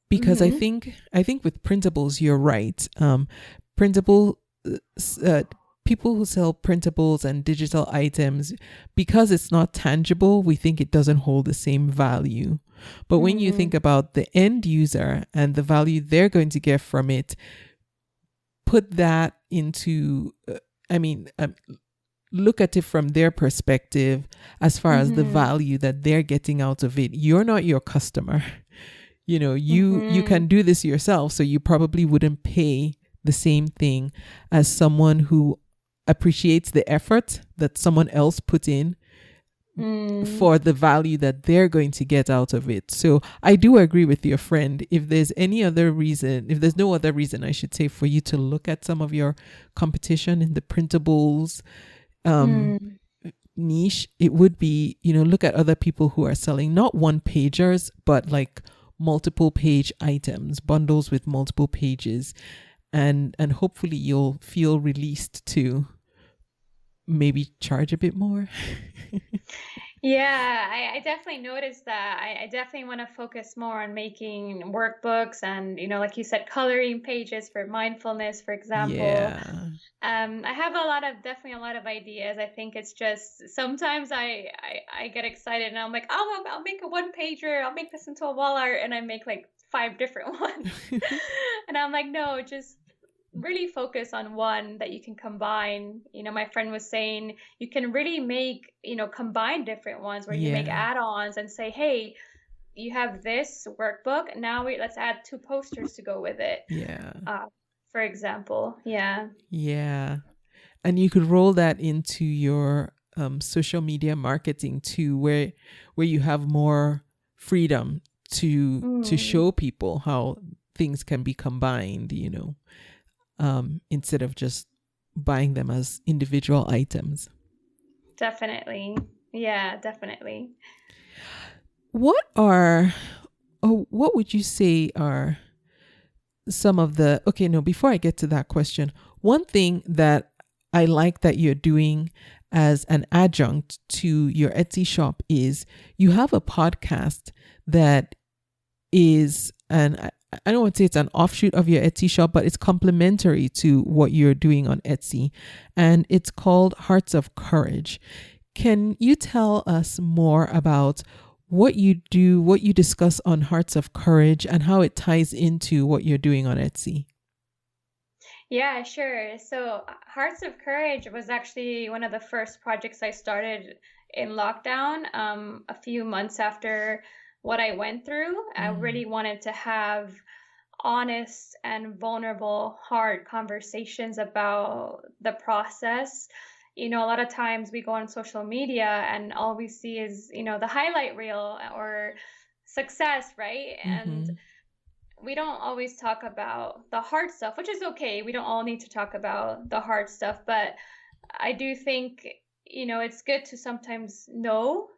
S2: because I think with printables you're right. Printable people who sell printables and digital items, because it's not tangible, we think it doesn't hold the same value. But when you think about the end user and the value they're going to get from it, put that into look at it from their perspective as far as the value that they're getting out of it. You're not your customer. You can do this yourself, so you probably wouldn't pay the same thing as someone who appreciates the effort that someone else put in for the value that they're going to get out of it. So I do agree with your friend. If there's no other reason, I should say, for you to look at some of your competition in the printables niche, it would be, look at other people who are selling not one pagers, but like multiple page items, bundles with multiple pages. And hopefully you'll feel released to maybe charge a bit more.
S3: Yeah, I definitely noticed that. I definitely want to focus more on making workbooks and, like you said, coloring pages for mindfulness, for example.
S2: Yeah.
S3: I have definitely a lot of ideas. I think it's just sometimes I get excited and I'm like, oh, I'll make a one pager. I'll make this into a wall art, and I make like 5 different ones. And I'm like, no, just really focus on one that you can combine. My friend was saying you can really make, combine different ones where you make
S2: Yeah.
S3: add-ons and say, hey, you have this workbook. Now let's add 2 posters to go with it.
S2: Yeah.
S3: For example. Yeah.
S2: Yeah. And you could roll that into your social media marketing too, where you have more freedom to show people how things can be combined, instead of just buying them as individual items.
S3: Definitely. Yeah, definitely.
S2: What would you say are some of the, before I get to that question, one thing that I like that you're doing as an adjunct to your Etsy shop is you have a podcast that is I don't want to say it's an offshoot of your Etsy shop, but it's complementary to what you're doing on Etsy. And it's called Hearts of Courage. Can you tell us more about what you do, what you discuss on Hearts of Courage, and how it ties into what you're doing on Etsy?
S3: Yeah, sure. So Hearts of Courage was actually one of the first projects I started in lockdown, a few months after what I went through. I really wanted to have honest and vulnerable, hard conversations about the process. A lot of times we go on social media and all we see is, the highlight reel or success, right? And we don't always talk about the hard stuff, which is okay. We don't all need to talk about the hard stuff, but I do think, it's good to sometimes know,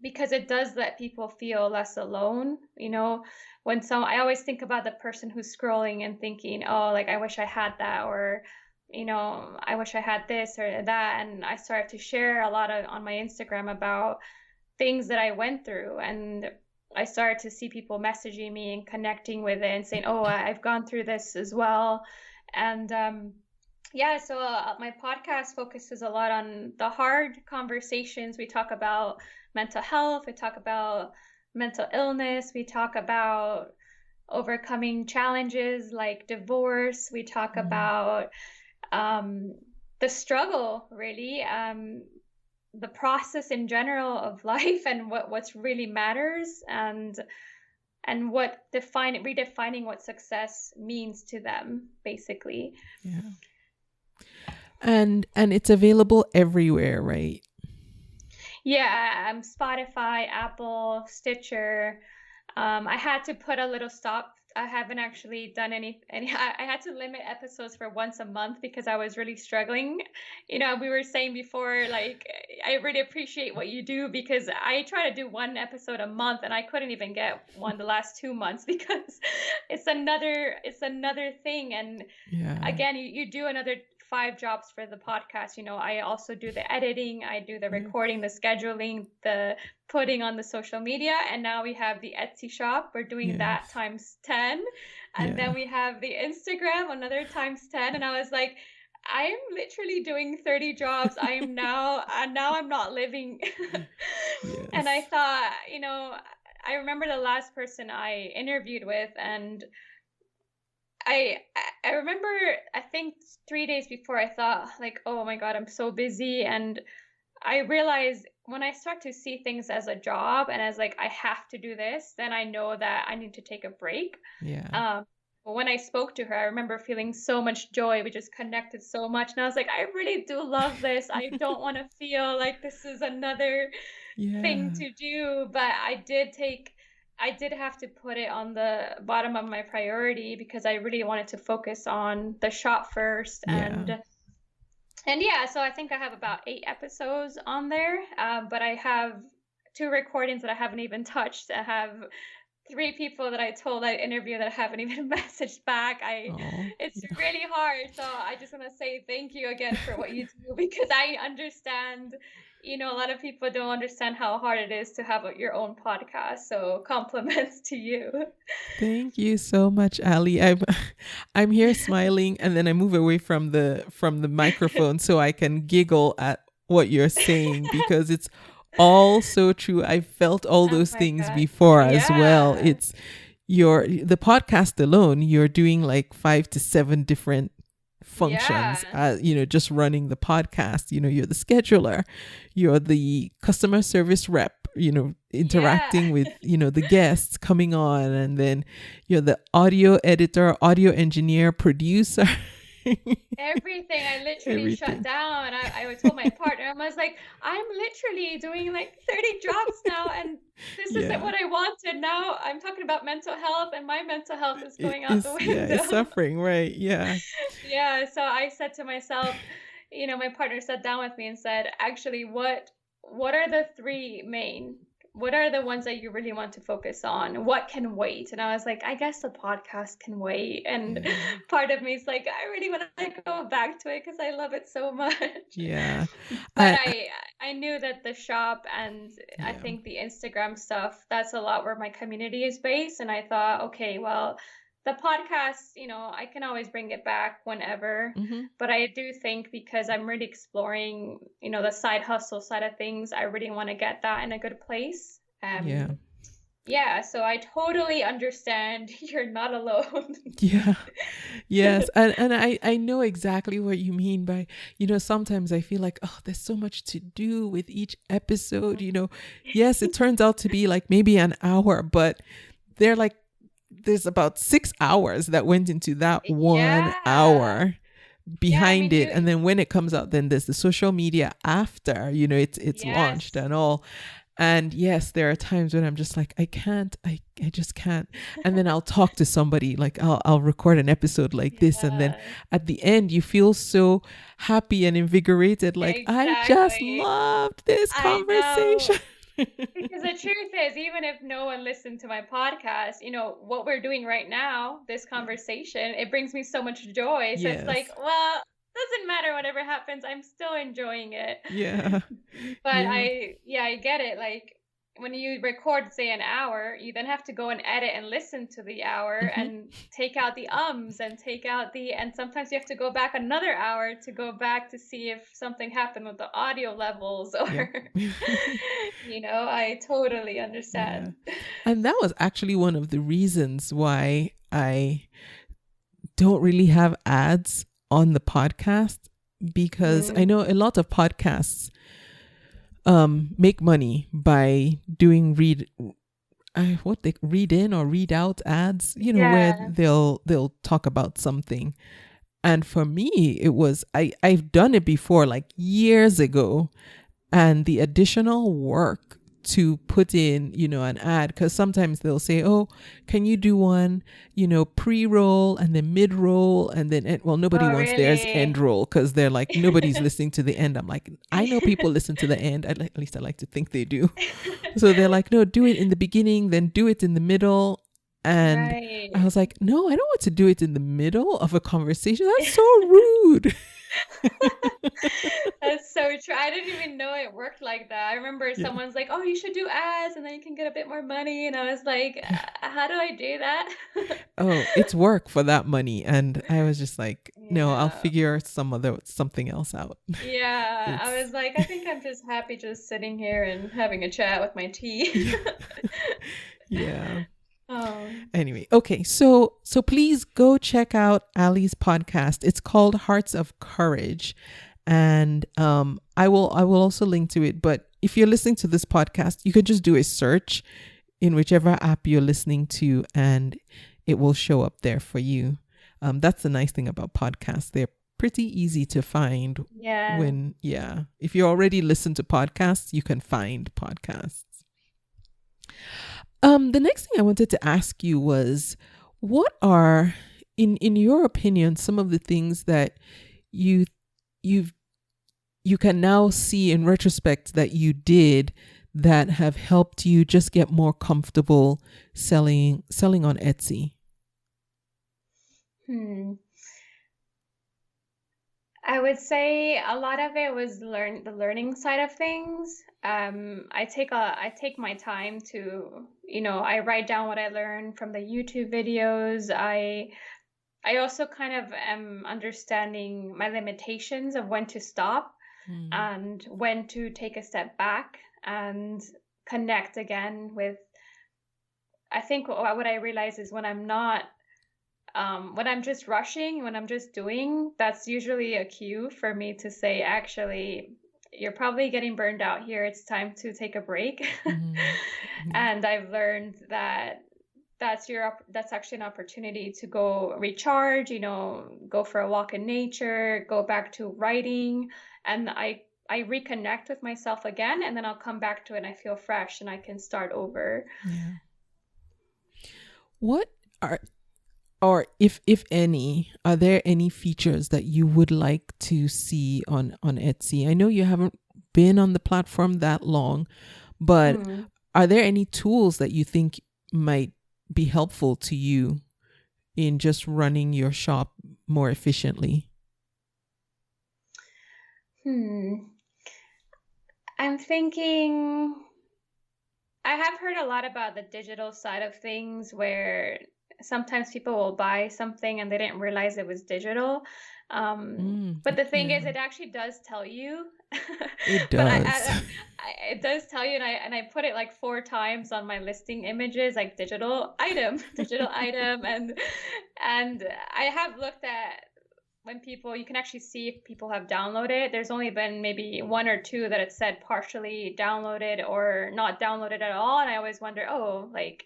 S3: because it does let people feel less alone. I always think about the person who's scrolling and thinking, oh, like, I wish I had that, or, I wish I had this or that. And I started to share a lot on my Instagram about things that I went through, and I started to see people messaging me and connecting with it and saying, oh, I've gone through this as well. And so my podcast focuses a lot on the hard conversations. We talk about mental health. We talk about mental illness. We talk about overcoming challenges like divorce. We talk about the struggle, really, the process in general of life, and what's really matters, and redefining what success means to them, basically.
S2: Yeah. And it's available everywhere, right?
S3: Yeah, Spotify, Apple, Stitcher. I had to put a little stop. I haven't actually done any. I had to limit episodes for once a month because I was really struggling. We were saying before, like, I really appreciate what you do, because I try to do one episode a month and I couldn't even get one the last 2 months because it's another thing. And again, you do another 5 jobs for the podcast. I also do the editing, I do the recording, the scheduling, the putting on the social media, and now we have the Etsy shop. We're doing that times 10, and then we have the Instagram, another times 10. And I was like, I'm literally doing 30 jobs. I am now I'm not living. And I thought, I remember the last person I interviewed with, and I remember, I think 3 days before, I thought, like, oh my God, I'm so busy. And I realized when I start to see things as a job and as like, I have to do this, then I know that I need to take a break. But when I spoke to her, I remember feeling so much joy. We just connected so much. And I was like, I really do love this. I don't want to feel like this is another thing to do. But I did have to put it on the bottom of my priority because I really wanted to focus on the shop first. So I think I have about 8 episodes on there, but I have 2 recordings that I haven't even touched. I have 3 people that I told I'd interview that I haven't even messaged back. It's really hard. So I just want to say thank you again for what you do, because I understand, a lot of people don't understand how hard it is to have your own podcast. So compliments to you.
S2: Thank you so much, Allie. I'm here smiling, and then I move away from the microphone so I can giggle at what you're saying, because it's all so true. I felt all those things before as well. the podcast alone, you're doing like 5 to 7 different functions,
S3: Yeah.
S2: just running the podcast. You're the scheduler, you're the customer service rep,
S3: Yeah.
S2: interacting with, the guests coming on, and then you're the audio editor, audio engineer, producer.
S3: Everything. I literally shut
S2: Everything.
S3: down. I told my partner, I was like, I'm literally doing like 30 jobs now, and this isn't
S2: Yeah.
S3: what I wanted. Now I'm talking about mental health, and my mental health is going out the
S2: It's
S3: window.
S2: suffering, right? Yeah.
S3: Yeah, so I said to myself, my partner sat down with me and said, actually, what are the three main? What are the ones that you really want to focus on? What can wait? And I was like, I guess the podcast can wait. And
S2: Yeah.
S3: part of me is like, I really want to go back to it because I love it so much.
S2: Yeah.
S3: But
S2: I,
S3: I knew that the shop and I
S2: yeah.
S3: think the Instagram stuff, that's a lot where my community is based. And I thought, okay, well, the podcast, I can always bring it back whenever.
S2: Hmm.
S3: But I do think because I'm really exploring, the side hustle side of things, I really want to get that in a good place.
S2: Yeah.
S3: Yeah, so I totally understand. You're not alone.
S2: Yeah. Yes. And I know exactly what you mean by, sometimes I feel like, oh, there's so much to do with each episode. Yes, it turns out to be like maybe an hour, but there's about 6 hours that went into that 1
S3: Yeah.
S2: hour
S3: Yeah, I
S2: behind
S3: mean,
S2: it. And then when it comes out, then there's the social media after, it's launched
S3: yes.
S2: and all. And yes, there are times when I'm just like, I just can't. And then I'll talk to somebody, like I'll record an episode like this. And then
S3: Yeah,
S2: at the end, you feel so happy and invigorated. Like, I just
S3: exactly.
S2: loved this
S3: I know.
S2: conversation.
S3: Because the truth is, even if no one listened to my podcast, what we're doing right now, this conversation, it brings me so much joy. So it's like,
S2: Yes.
S3: well, doesn't matter whatever happens, I'm still enjoying it.
S2: Yeah.
S3: But
S2: Yeah.
S3: I get it. Like when you record, say, an hour, you then have to go and edit and listen to the hour
S2: Hmm.
S3: and take out the ums and and sometimes you have to go back another hour to go back to see if something happened with the audio levels
S2: Yeah.
S3: or, I totally
S2: Yeah.
S3: understand.
S2: And that was actually one of the reasons why I don't really have ads on the podcast, because I know a lot of podcasts make money by doing what they read in or read out ads, where
S3: Yeah.
S2: they'll talk about something. And for me, it was I've done it before, like years ago, and the additional work to put in, an ad, because sometimes they'll say, oh, can you do one, pre-roll and then mid-roll and then well, nobody
S3: Oh,
S2: wants theirs end
S3: really?
S2: roll because they're like, nobody's listening to the end. I'm like, I know people listen to the end. At least I like to think they do. So they're like, no, do it in the beginning, then do it in the middle. And I
S3: Right.
S2: was like, no, I don't want to do it in the middle of a conversation. That's so rude.
S3: That's so true. I didn't even know it worked like that. I remember
S2: Yeah.
S3: someone's like, "Oh, you should do ads, and then you can get a bit more money." And I was like, "How do I do that?"
S2: Oh, it's work for that money. And I was just like, no, I'll
S3: Yeah.
S2: figure something else out.
S3: Yeah. I
S2: It's
S3: was like, I think I'm just happy just sitting here and having a chat with my tea.
S2: yeah. Yeah.
S3: Oh.
S2: Anyway, okay. So please go check out Allie's podcast. It's called Hearts of Courage. And I will also link to it, but if you're listening to this podcast, you could just do a search in whichever app you're listening to and it will show up there for you. That's the nice thing about podcasts. They're pretty easy to find
S3: Yeah.
S2: if you already listen to podcasts, you can find podcasts. The next thing I wanted to ask you was, what are, in your opinion, some of the things that you you can now see in retrospect that you did that have helped you just get more comfortable selling on Etsy?
S3: I would say a lot of it was the learning side of things. I take my time to, I write down what I learned from the YouTube videos. I also kind of am understanding my limitations of when to stop
S2: Mm.
S3: and when to take a step back and connect again with I think what I realize is when I'm not, when I'm just rushing, when I'm just doing, that's usually a cue for me to say, actually, you're probably getting burned out here. It's time to take a break.
S2: Mhm. Yeah.
S3: And I've learned that that's actually an opportunity to go recharge, go for a walk in nature, go back to writing, and I reconnect with myself again, and then I'll come back to it and I feel fresh and I can start over.
S2: Yeah. What are, or if any, are there any features that you would like to see on Etsy? I know you haven't been on the platform that long, but
S3: Hmm.
S2: are there any tools that you think might be helpful to you in just running your shop more efficiently?
S3: I'm thinking I have heard a lot about the digital side of things where sometimes people will buy something and they didn't realize it was digital. But the thing is,
S2: Yeah,
S3: it actually does tell you.
S2: it
S3: But
S2: does.
S3: it does tell you, and I put it like 4 times on my listing images, like digital item, digital item, and I have looked at when people, you can actually see if people have downloaded. There's only been maybe one or two that it said partially downloaded or not downloaded at all, and I always wonder, oh, like,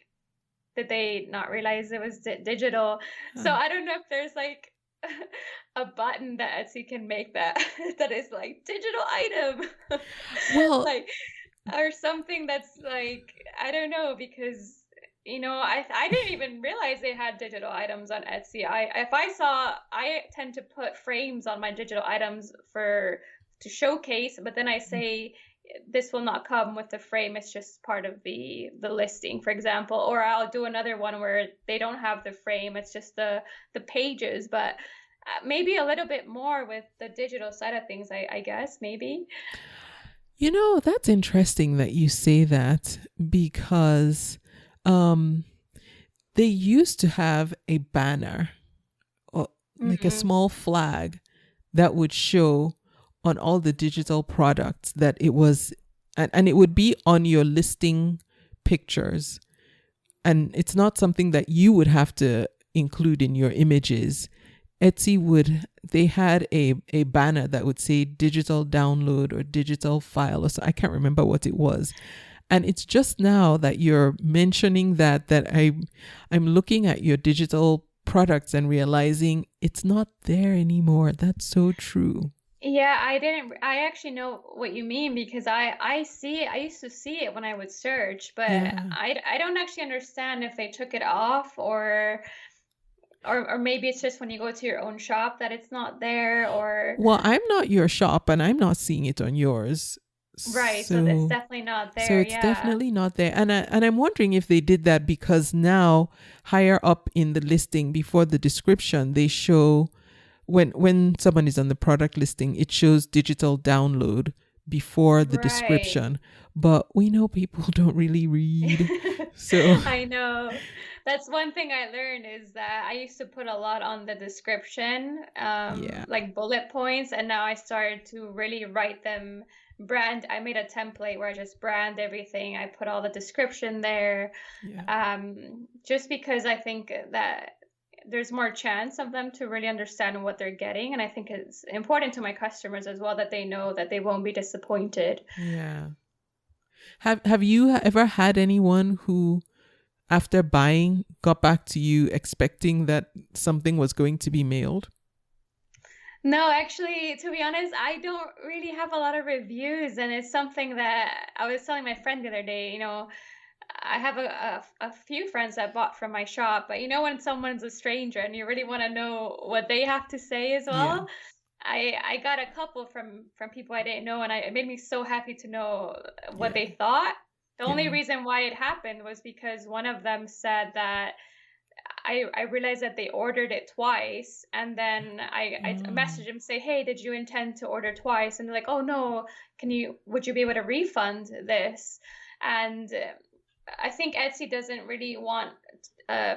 S3: did they not realize it was digital? So
S2: Huh.
S3: I don't know if there's like a button that Etsy can make that that is like digital item,
S2: Well,
S3: like, or something that's like, I don't know, because I didn't even realize they had digital items on Etsy. I tend to put frames on my digital items to showcase, but then I say this will not come with the frame. It's just part of the listing, for example. Or I'll do another one where they don't have the frame. It's just the pages, but maybe a little bit more with the digital side of things, I guess, maybe.
S2: that's interesting that you say that because um, they used to have a banner or like a
S3: Mm-hmm.
S2: small flag that would show on all the digital products that it was, and it would be on your listing pictures. And it's not something that you would have to include in your images. They had a banner that would say digital download or digital file, or so I can't remember what it was. And it's just now that you're mentioning I'm looking at your digital products and realizing it's not there anymore. That's so true.
S3: Yeah, I actually know what you mean, because I see it. I used to see it when I would search, but
S2: Yeah.
S3: I don't actually understand if they took it off, or maybe it's just when you go to your own shop that it's not there, or
S2: Well, I'm not your shop and I'm not seeing it on yours.
S3: right, so it's
S2: So
S3: definitely not
S2: so
S3: there.
S2: it's
S3: Yeah.
S2: definitely not there. And I'm wondering if they did that because now higher up in the listing before the description, they show when someone is on the product listing, it shows digital download before the
S3: Right.
S2: description. But we know people don't really read. So
S3: I know. That's one thing I learned, is that I used to put a lot on the description,
S2: yeah.
S3: like bullet points, and now I started to really write them. I made a template where I just brand everything. I put all the description there,
S2: Yeah.
S3: just because I think that there's more chance of them to really understand what they're getting, and I think it's important to my customers as well that they know that they won't be disappointed.
S2: Yeah. Have you ever had anyone who after buying got back to you expecting that something was going to be mailed?
S3: No, actually, to be honest, I don't really have a lot of reviews, and it's something that I was telling my friend the other day. I have a few friends that bought from my shop, but when someone's a stranger and you really want to know what they have to say as
S2: Yeah.
S3: well, I got a couple from people I didn't know, and it made me so happy to know what
S2: Yeah.
S3: they thought. The only
S2: Yeah.
S3: reason why it happened was because one of them said that I realized that they ordered it twice, and then I
S2: Oh.
S3: messaged them, say, hey, did you intend to order twice? And they're like, oh no, would you be able to refund this? And I think Etsy doesn't really want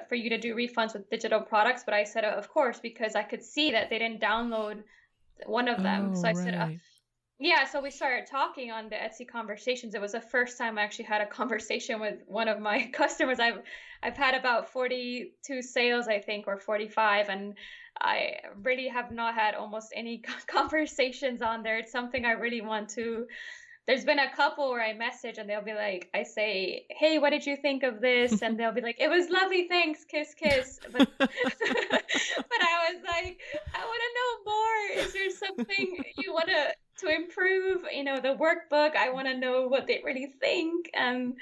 S3: for you to do refunds with digital products, but I said, of course, because I could see that they didn't download one of them.
S2: Oh,
S3: So I said,
S2: right.
S3: yeah, so we started talking on the Etsy conversations. It was the first time I actually had a conversation with one of my customers. I've had about 42 sales, I think, or 45, and I really have not had almost any conversations on there. It's something I really want to. There's been a couple where I message and they'll be like, I say, "Hey, what did you think of this?" And they'll be like, "It was lovely, thanks, kiss, kiss." But but I was like, I want to know more. Is there something you want to improve? The workbook. I want to know what they really think. And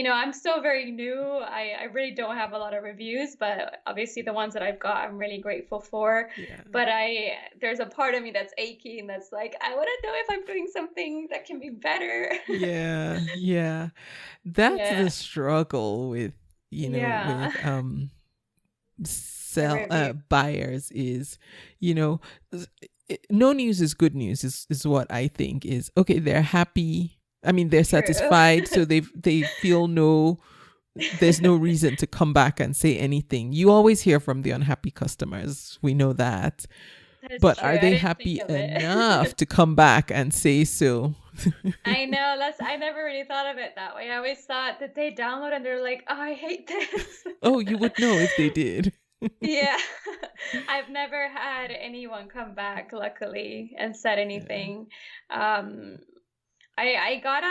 S3: I'm still very new. I really don't have a lot of reviews, but obviously the ones that I've got, I'm really grateful for.
S2: Yeah.
S3: But there's a part of me that's achy and that's like, I want to know if I'm doing something that can be better.
S2: Yeah. That's
S3: Yeah.
S2: the struggle with,
S3: Yeah.
S2: buyers is, no news is good news is what I think is okay. They're happy. I mean, they're satisfied, so they feel there's no reason to come back and say anything. You always hear from the unhappy customers. We know that.
S3: That's
S2: But
S3: true.
S2: are
S3: I
S2: they
S3: didn't
S2: happy
S3: think of it.
S2: enough to come back and say so?
S3: I know. I never really thought of it that way. I always thought that they download and they're like, "Oh, I hate this."
S2: Oh, you would know if they did.
S3: Yeah. I've never had anyone come back, luckily, and said anything. I got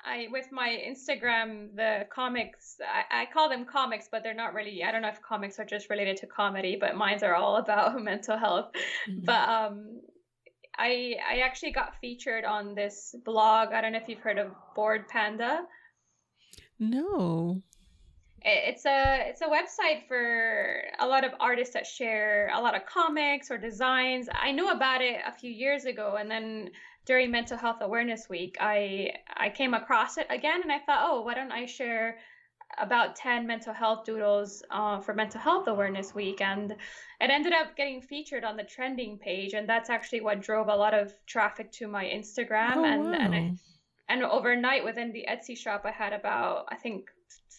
S3: I with my Instagram, the comics, I call them comics, but they're not really. I don't know if comics are just related to comedy, but mine's are all about mental health. But I actually got featured on this blog. I don't know if you've heard of Bored Panda.
S2: No.
S3: It's a website for a lot of artists that share a lot of comics or designs. I knew about it a few years ago, and then during Mental Health Awareness Week, I came across it again, and I thought, oh, why don't I share about 10 mental health doodles for Mental Health Awareness Week, and it ended up getting featured on the trending page, and that's actually what drove a lot of traffic to my Instagram.
S2: Oh,
S3: and overnight within the Etsy shop, I had about, I think,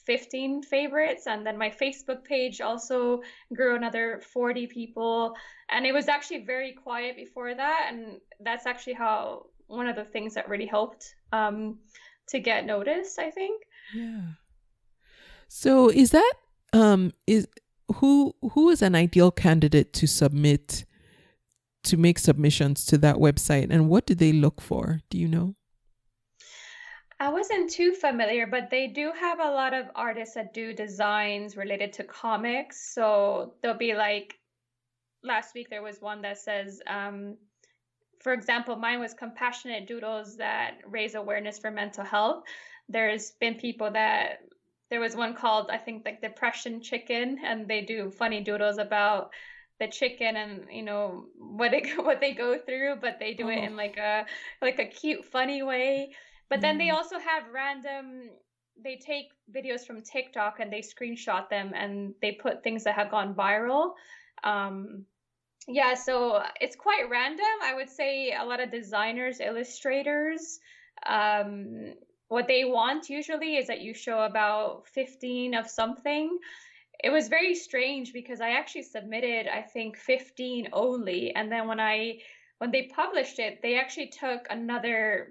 S3: 15 favorites, and then my Facebook page also grew another 40 people, and it was actually very quiet before that, and that's actually how one of the things that really helped to get noticed, I think.
S2: Yeah. So is that is who is an ideal candidate to make submissions to that website, and what do they look for? Do you know?
S3: I wasn't too familiar, but they do have a lot of artists that do designs related to comics. So they'll be like, last week there was one that says, for example, mine was compassionate doodles that raise awareness for mental health. There's been people there was one called, I think, like Depression Chicken, and they do funny doodles about the chicken and what they go through, but they do it in like a cute, funny way. But then they also have they take videos from TikTok and they screenshot them and they put things that have gone viral. Yeah, so it's quite random. I would say a lot of designers, illustrators, what they want usually is that you show about 15 of something. It was very strange because I actually submitted, I think, 15 only. And then when they published it, they actually took another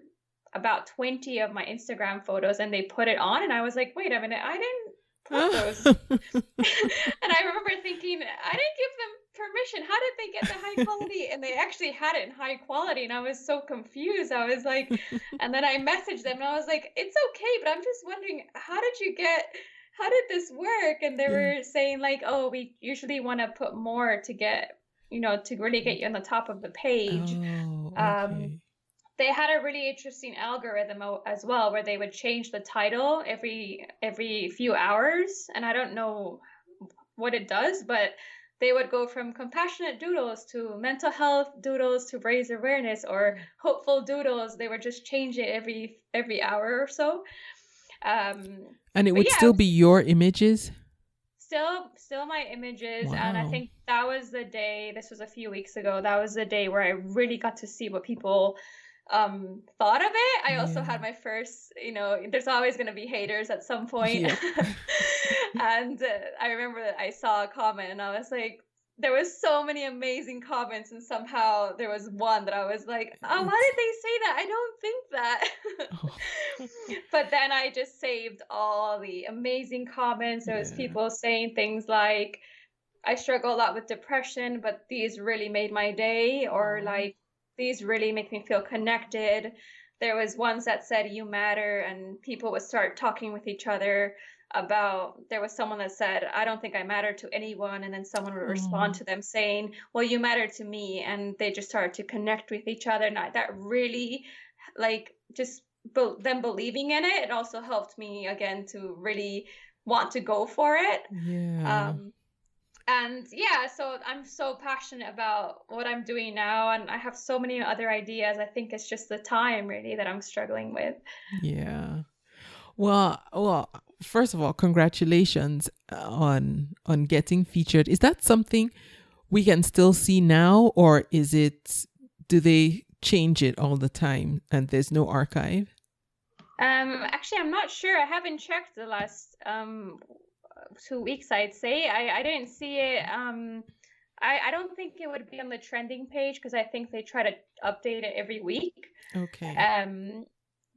S3: about 20 of my Instagram photos and they put it on, and I was like, wait a minute, I didn't put those. And I remember thinking, I didn't give them permission. How did they get the high quality? And they actually had it in high quality, and I was so confused. I was like, and then I messaged them and I was like, it's okay, but I'm just wondering, how did this work? And they were saying like, oh, we usually want to put more to get, to really get you on the top of the page.
S2: Okay.
S3: They had a really interesting algorithm as well, where they would change the title every few hours, and I don't know what it does, but they would go from compassionate doodles to mental health doodles to raise awareness or hopeful doodles. They would just change it every hour or so.
S2: And it would still be your images?
S3: Still my images. Wow. And I think that was the day, this was a few weeks ago, that was the day where I really got to see what people thought of it. I also had my first, there's always going to be haters at some point. And I remember that I saw a comment and I was like, there was so many amazing comments, and somehow there was one that I was like, oh, why
S2: It's
S3: did they say that? I don't think that.
S2: oh,
S3: But then I just saved all the amazing comments. There was
S2: yeah.
S3: people saying things like, I struggle a lot with depression, but these really made my day, or
S2: Oh.
S3: like, these really make me feel connected. There was ones that said, you matter, and people would start talking with each other about, there was someone that said, I don't think I matter to anyone. And then someone would respond
S2: Oh.
S3: to them saying, well, you matter to me. And they just started to connect with each other. And that really, like, just them believing in it, it also helped me again to really want to go for it.
S2: Yeah.
S3: Um, and yeah, so I'm so passionate about what I'm doing now, and I have so many other ideas. I think it's just the time really that I'm struggling with.
S2: Yeah. Well, first of all, congratulations on getting featured. Is that something we can still see now, or is it, do they change it all the time and there's no archive?
S3: Actually, I'm not sure. I haven't checked the last 2 weeks, I'd say. I didn't see it. I don't think it would be on the trending page because I think they try to update it every week.
S2: Okay.
S3: Um,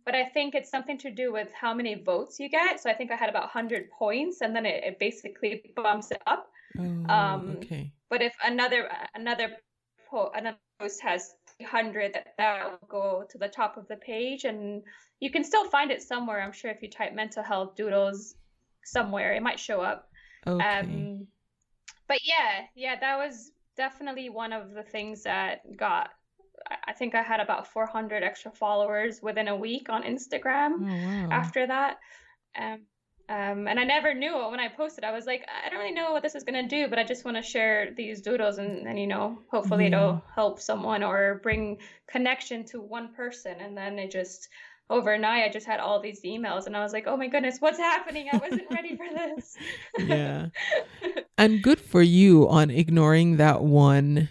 S3: but I think it's something to do with how many votes you get. So I think I had about 100 points, and then it basically bumps it up.
S2: Oh,
S3: Um,
S2: okay.
S3: but if another post has 300, that will go to the top of the page, and you can still find it somewhere. I'm sure if you type mental health doodles somewhere, it might show up.
S2: Okay.
S3: Um, but yeah, that was definitely one of the things that got. I think I had about 400 extra followers within a week on Instagram
S2: Oh, wow.
S3: after that. Um, and I never knew it when I posted. I was like, I don't really know what this is gonna do, but I just want to share these doodles, and hopefully
S2: Yeah.
S3: it'll help someone or bring connection to one person. And then it just overnight, I just had all these emails, and I was like, oh my goodness, what's happening? I wasn't ready for this.
S2: Yeah. And good for you on ignoring that one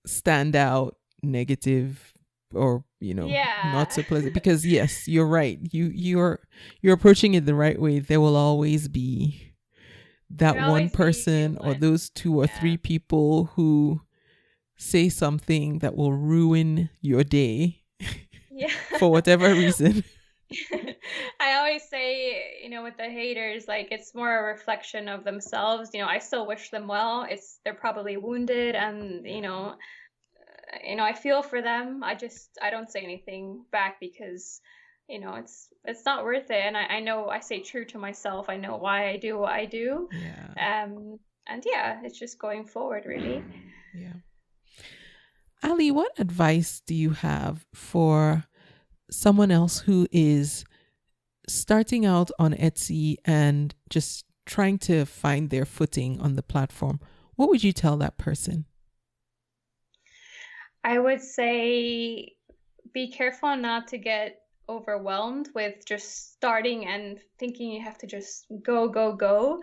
S2: standout negative, or not
S3: Yeah.
S2: so pleasant, because yes, you're right. You're approaching it the right way. There will always be that
S3: There'll
S2: one
S3: always be
S2: person or
S3: one.
S2: those two or
S3: Yeah.
S2: three people who say something that will ruin your day
S3: Yeah.
S2: for whatever reason.
S3: I always say, with the haters, like it's more a reflection of themselves. I still wish them well. They're probably wounded, and I feel for them. I don't say anything back because, it's not worth it. And I know I stay true to myself. I know why I do what I do.
S2: Yeah.
S3: And yeah, it's just going forward really.
S2: Yeah. Ali, what advice do you have for someone else who is starting out on Etsy and just trying to find their footing on the platform? What would you tell that person?
S3: I would say be careful not to get overwhelmed with just starting and thinking you have to just go, go, go.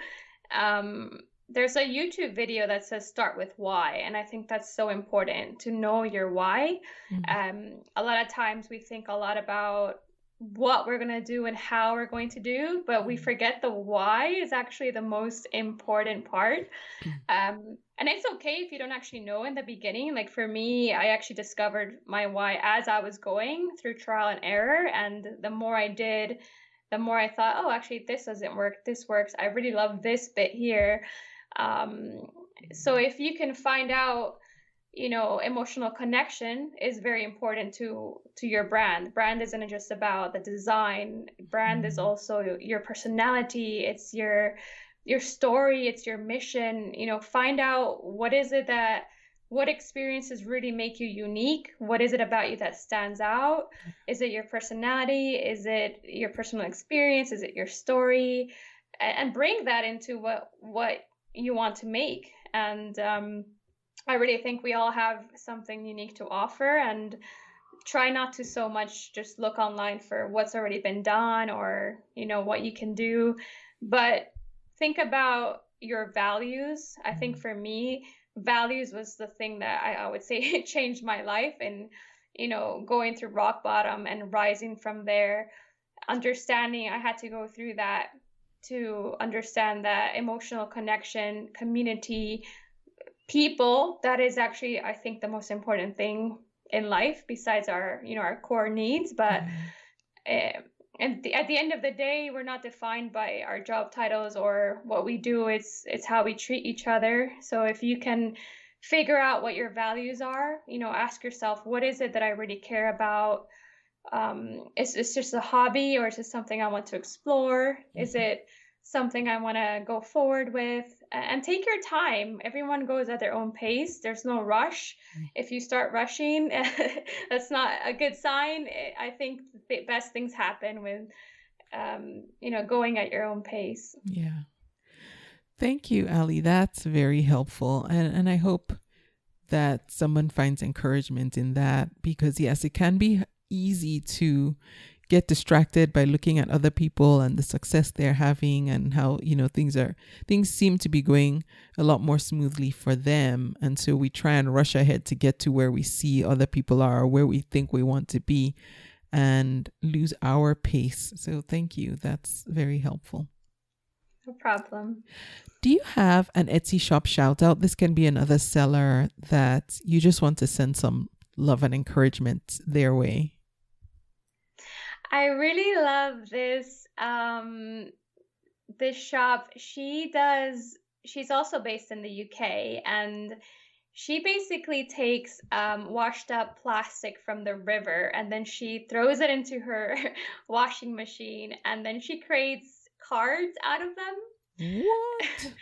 S3: There's a YouTube video that says start with why, and I think that's so important to know your why. A lot of times we think a lot about what we're going to do and how we're going to do, but we forget the why is actually the most important part. And it's okay if you don't actually know in the beginning. Like for me, I actually discovered my why as I was going through trial and error. And the more I did, the more I thought, oh, actually, this doesn't work. This works. I really love this bit here. So if you can find out, emotional connection is very important to your brand. Brand isn't just about the design. Brand is also your personality. It's your story, it's your mission. Find out what experiences really make you unique. What is it about you that stands out? Is it your personality? Is it your personal experience? Is it your story? And bring that into what you want to make. And I really think we all have something unique to offer, and try not to so much just look online for what's already been done or what you can do, but think about your values. I think for me, values was the thing that I would say changed my life, and going through rock bottom and rising from there, understanding I had to go through that to understand that emotional connection, community, people. That is actually, I think, the most important thing in life besides our, our core needs. But
S2: Yeah.
S3: at the end of the day, we're not defined by our job titles or what we do. It's how we treat each other. So if you can figure out what your values are, ask yourself, what is it that I really care about? Is this just a hobby, or is this something I want to explore? Is it something I want to go forward with? And take your time. Everyone goes at their own pace. There's no rush. If you start rushing, that's not a good sign. I think the best things happen with, going at your own pace.
S2: Yeah. Thank you, Allie. That's very helpful. And I hope that someone finds encouragement in that, because yes, it can be easy to get distracted by looking at other people and the success they're having and how, things seem to be going a lot more smoothly for them. And so we try and rush ahead to get to where we see other people are, or where we think we want to be, and lose our pace. So thank you. That's very helpful.
S3: No problem.
S2: Do you have an Etsy shop shout out? This can be another seller that you just want to send some love and encouragement their way.
S3: I really love this this shop. She's also based in the UK, and she basically takes washed up plastic from the river, and then she throws it into her washing machine, and then she creates cards out of them.
S2: What?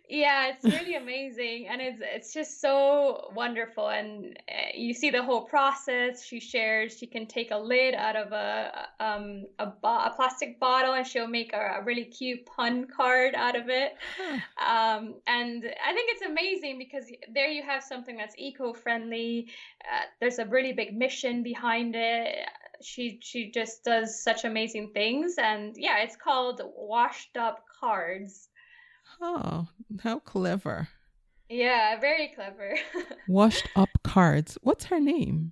S3: Yeah, it's really amazing, and it's just so wonderful. And you see the whole process. She shares. She can take a lid out of a plastic bottle, and she'll make a really cute pun card out of it. And I think it's amazing because there you have something that's eco-friendly. There's a really big mission behind it. She just does such amazing things, and yeah, it's called Washed Up Cards.
S2: Oh, how clever.
S3: Yeah, very clever.
S2: Washed up cards. What's her name?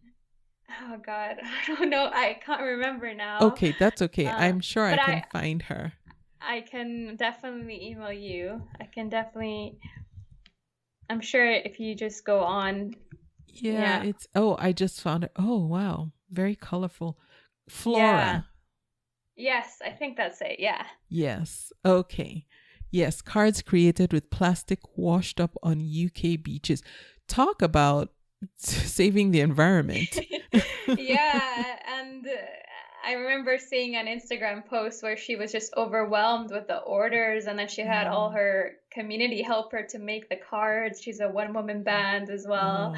S3: Oh God, I don't know. I can't remember now.
S2: Okay, that's okay. I'm sure I
S3: but
S2: can find her.
S3: I can definitely email you. I'm sure if you just go on.
S2: Yeah. I just found it. Oh, wow. Very colorful. Flora.
S3: Yeah. Yes, I think that's it. Yeah.
S2: Yes. Okay. Yes, cards created with plastic washed up on UK beaches. Talk about saving the environment.
S3: Yeah, and I remember seeing an Instagram post where she was just overwhelmed with the orders, and then she had all her community help her to make the cards. She's a one-woman band as well.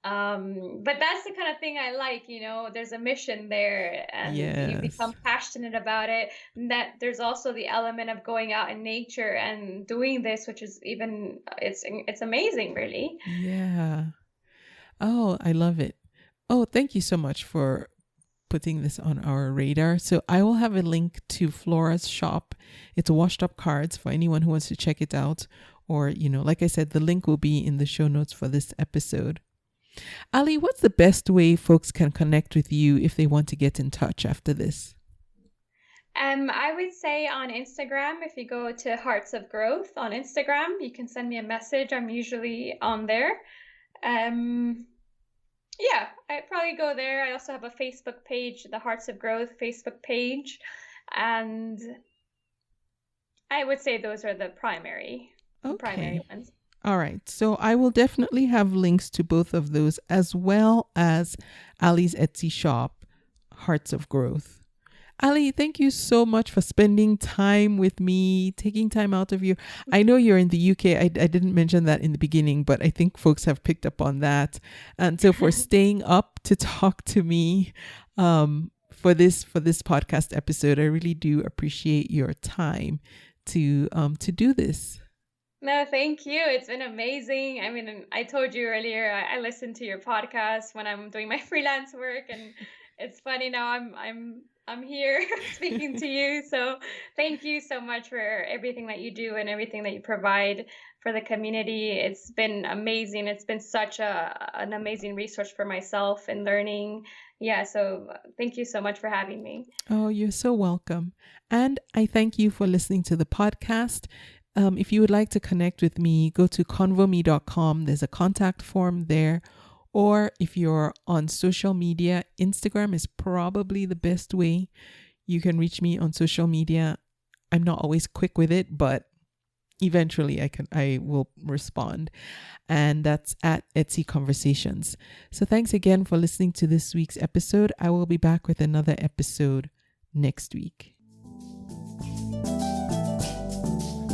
S3: But that's the kind of thing I like, there's a mission there, and you become passionate about it. And that there's also the element of going out in nature and doing this, which is it's amazing, really.
S2: Yeah. Oh, I love it. Oh, thank you so much for putting this on our radar. So I will have a link to Flora's shop. It's washed up cards for anyone who wants to check it out. Or, like I said, the link will be in the show notes for this episode. Allie, what's the best way folks can connect with you if they want to get in touch after this?
S3: I would say on Instagram, if you go to Hearts of Growth on Instagram, you can send me a message. I'm usually on there. Yeah, I'd probably go there. I also have a Facebook page, the Hearts of Growth Facebook page. And I would say those are the primary ones.
S2: All right. So I will definitely have links to both of those, as well as Allie's Etsy shop, Hearts of Growth. Allie, thank you so much for spending time with me, taking time out of I know you're in the UK. I didn't mention that in the beginning, but I think folks have picked up on that. And so for staying up to talk to me for this podcast episode, I really do appreciate your time to do this.
S3: No, thank you. It's been amazing. I mean, I told you earlier, I listen to your podcast when I'm doing my freelance work, and it's funny now I'm here speaking to you. So thank you so much for everything that you do and everything that you provide for the community. It's been amazing. It's been such an amazing resource for myself in learning. Yeah, so thank you so much for having me.
S2: Oh, you're so welcome. And I thank you for listening to the podcast. If you would like to connect with me, go to convome.com. There's a contact form there. Or if you're on social media, Instagram is probably the best way. You can reach me on social media. I'm not always quick with it, but eventually I will respond. And that's at Etsy Conversations. So thanks again for listening to this week's episode. I will be back with another episode next week.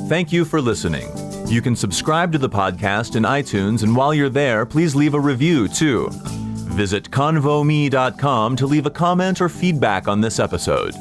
S1: Thank you for listening. You can subscribe to the podcast in iTunes, and while you're there, please leave a review too. Visit convome.com to leave a comment or feedback on this episode.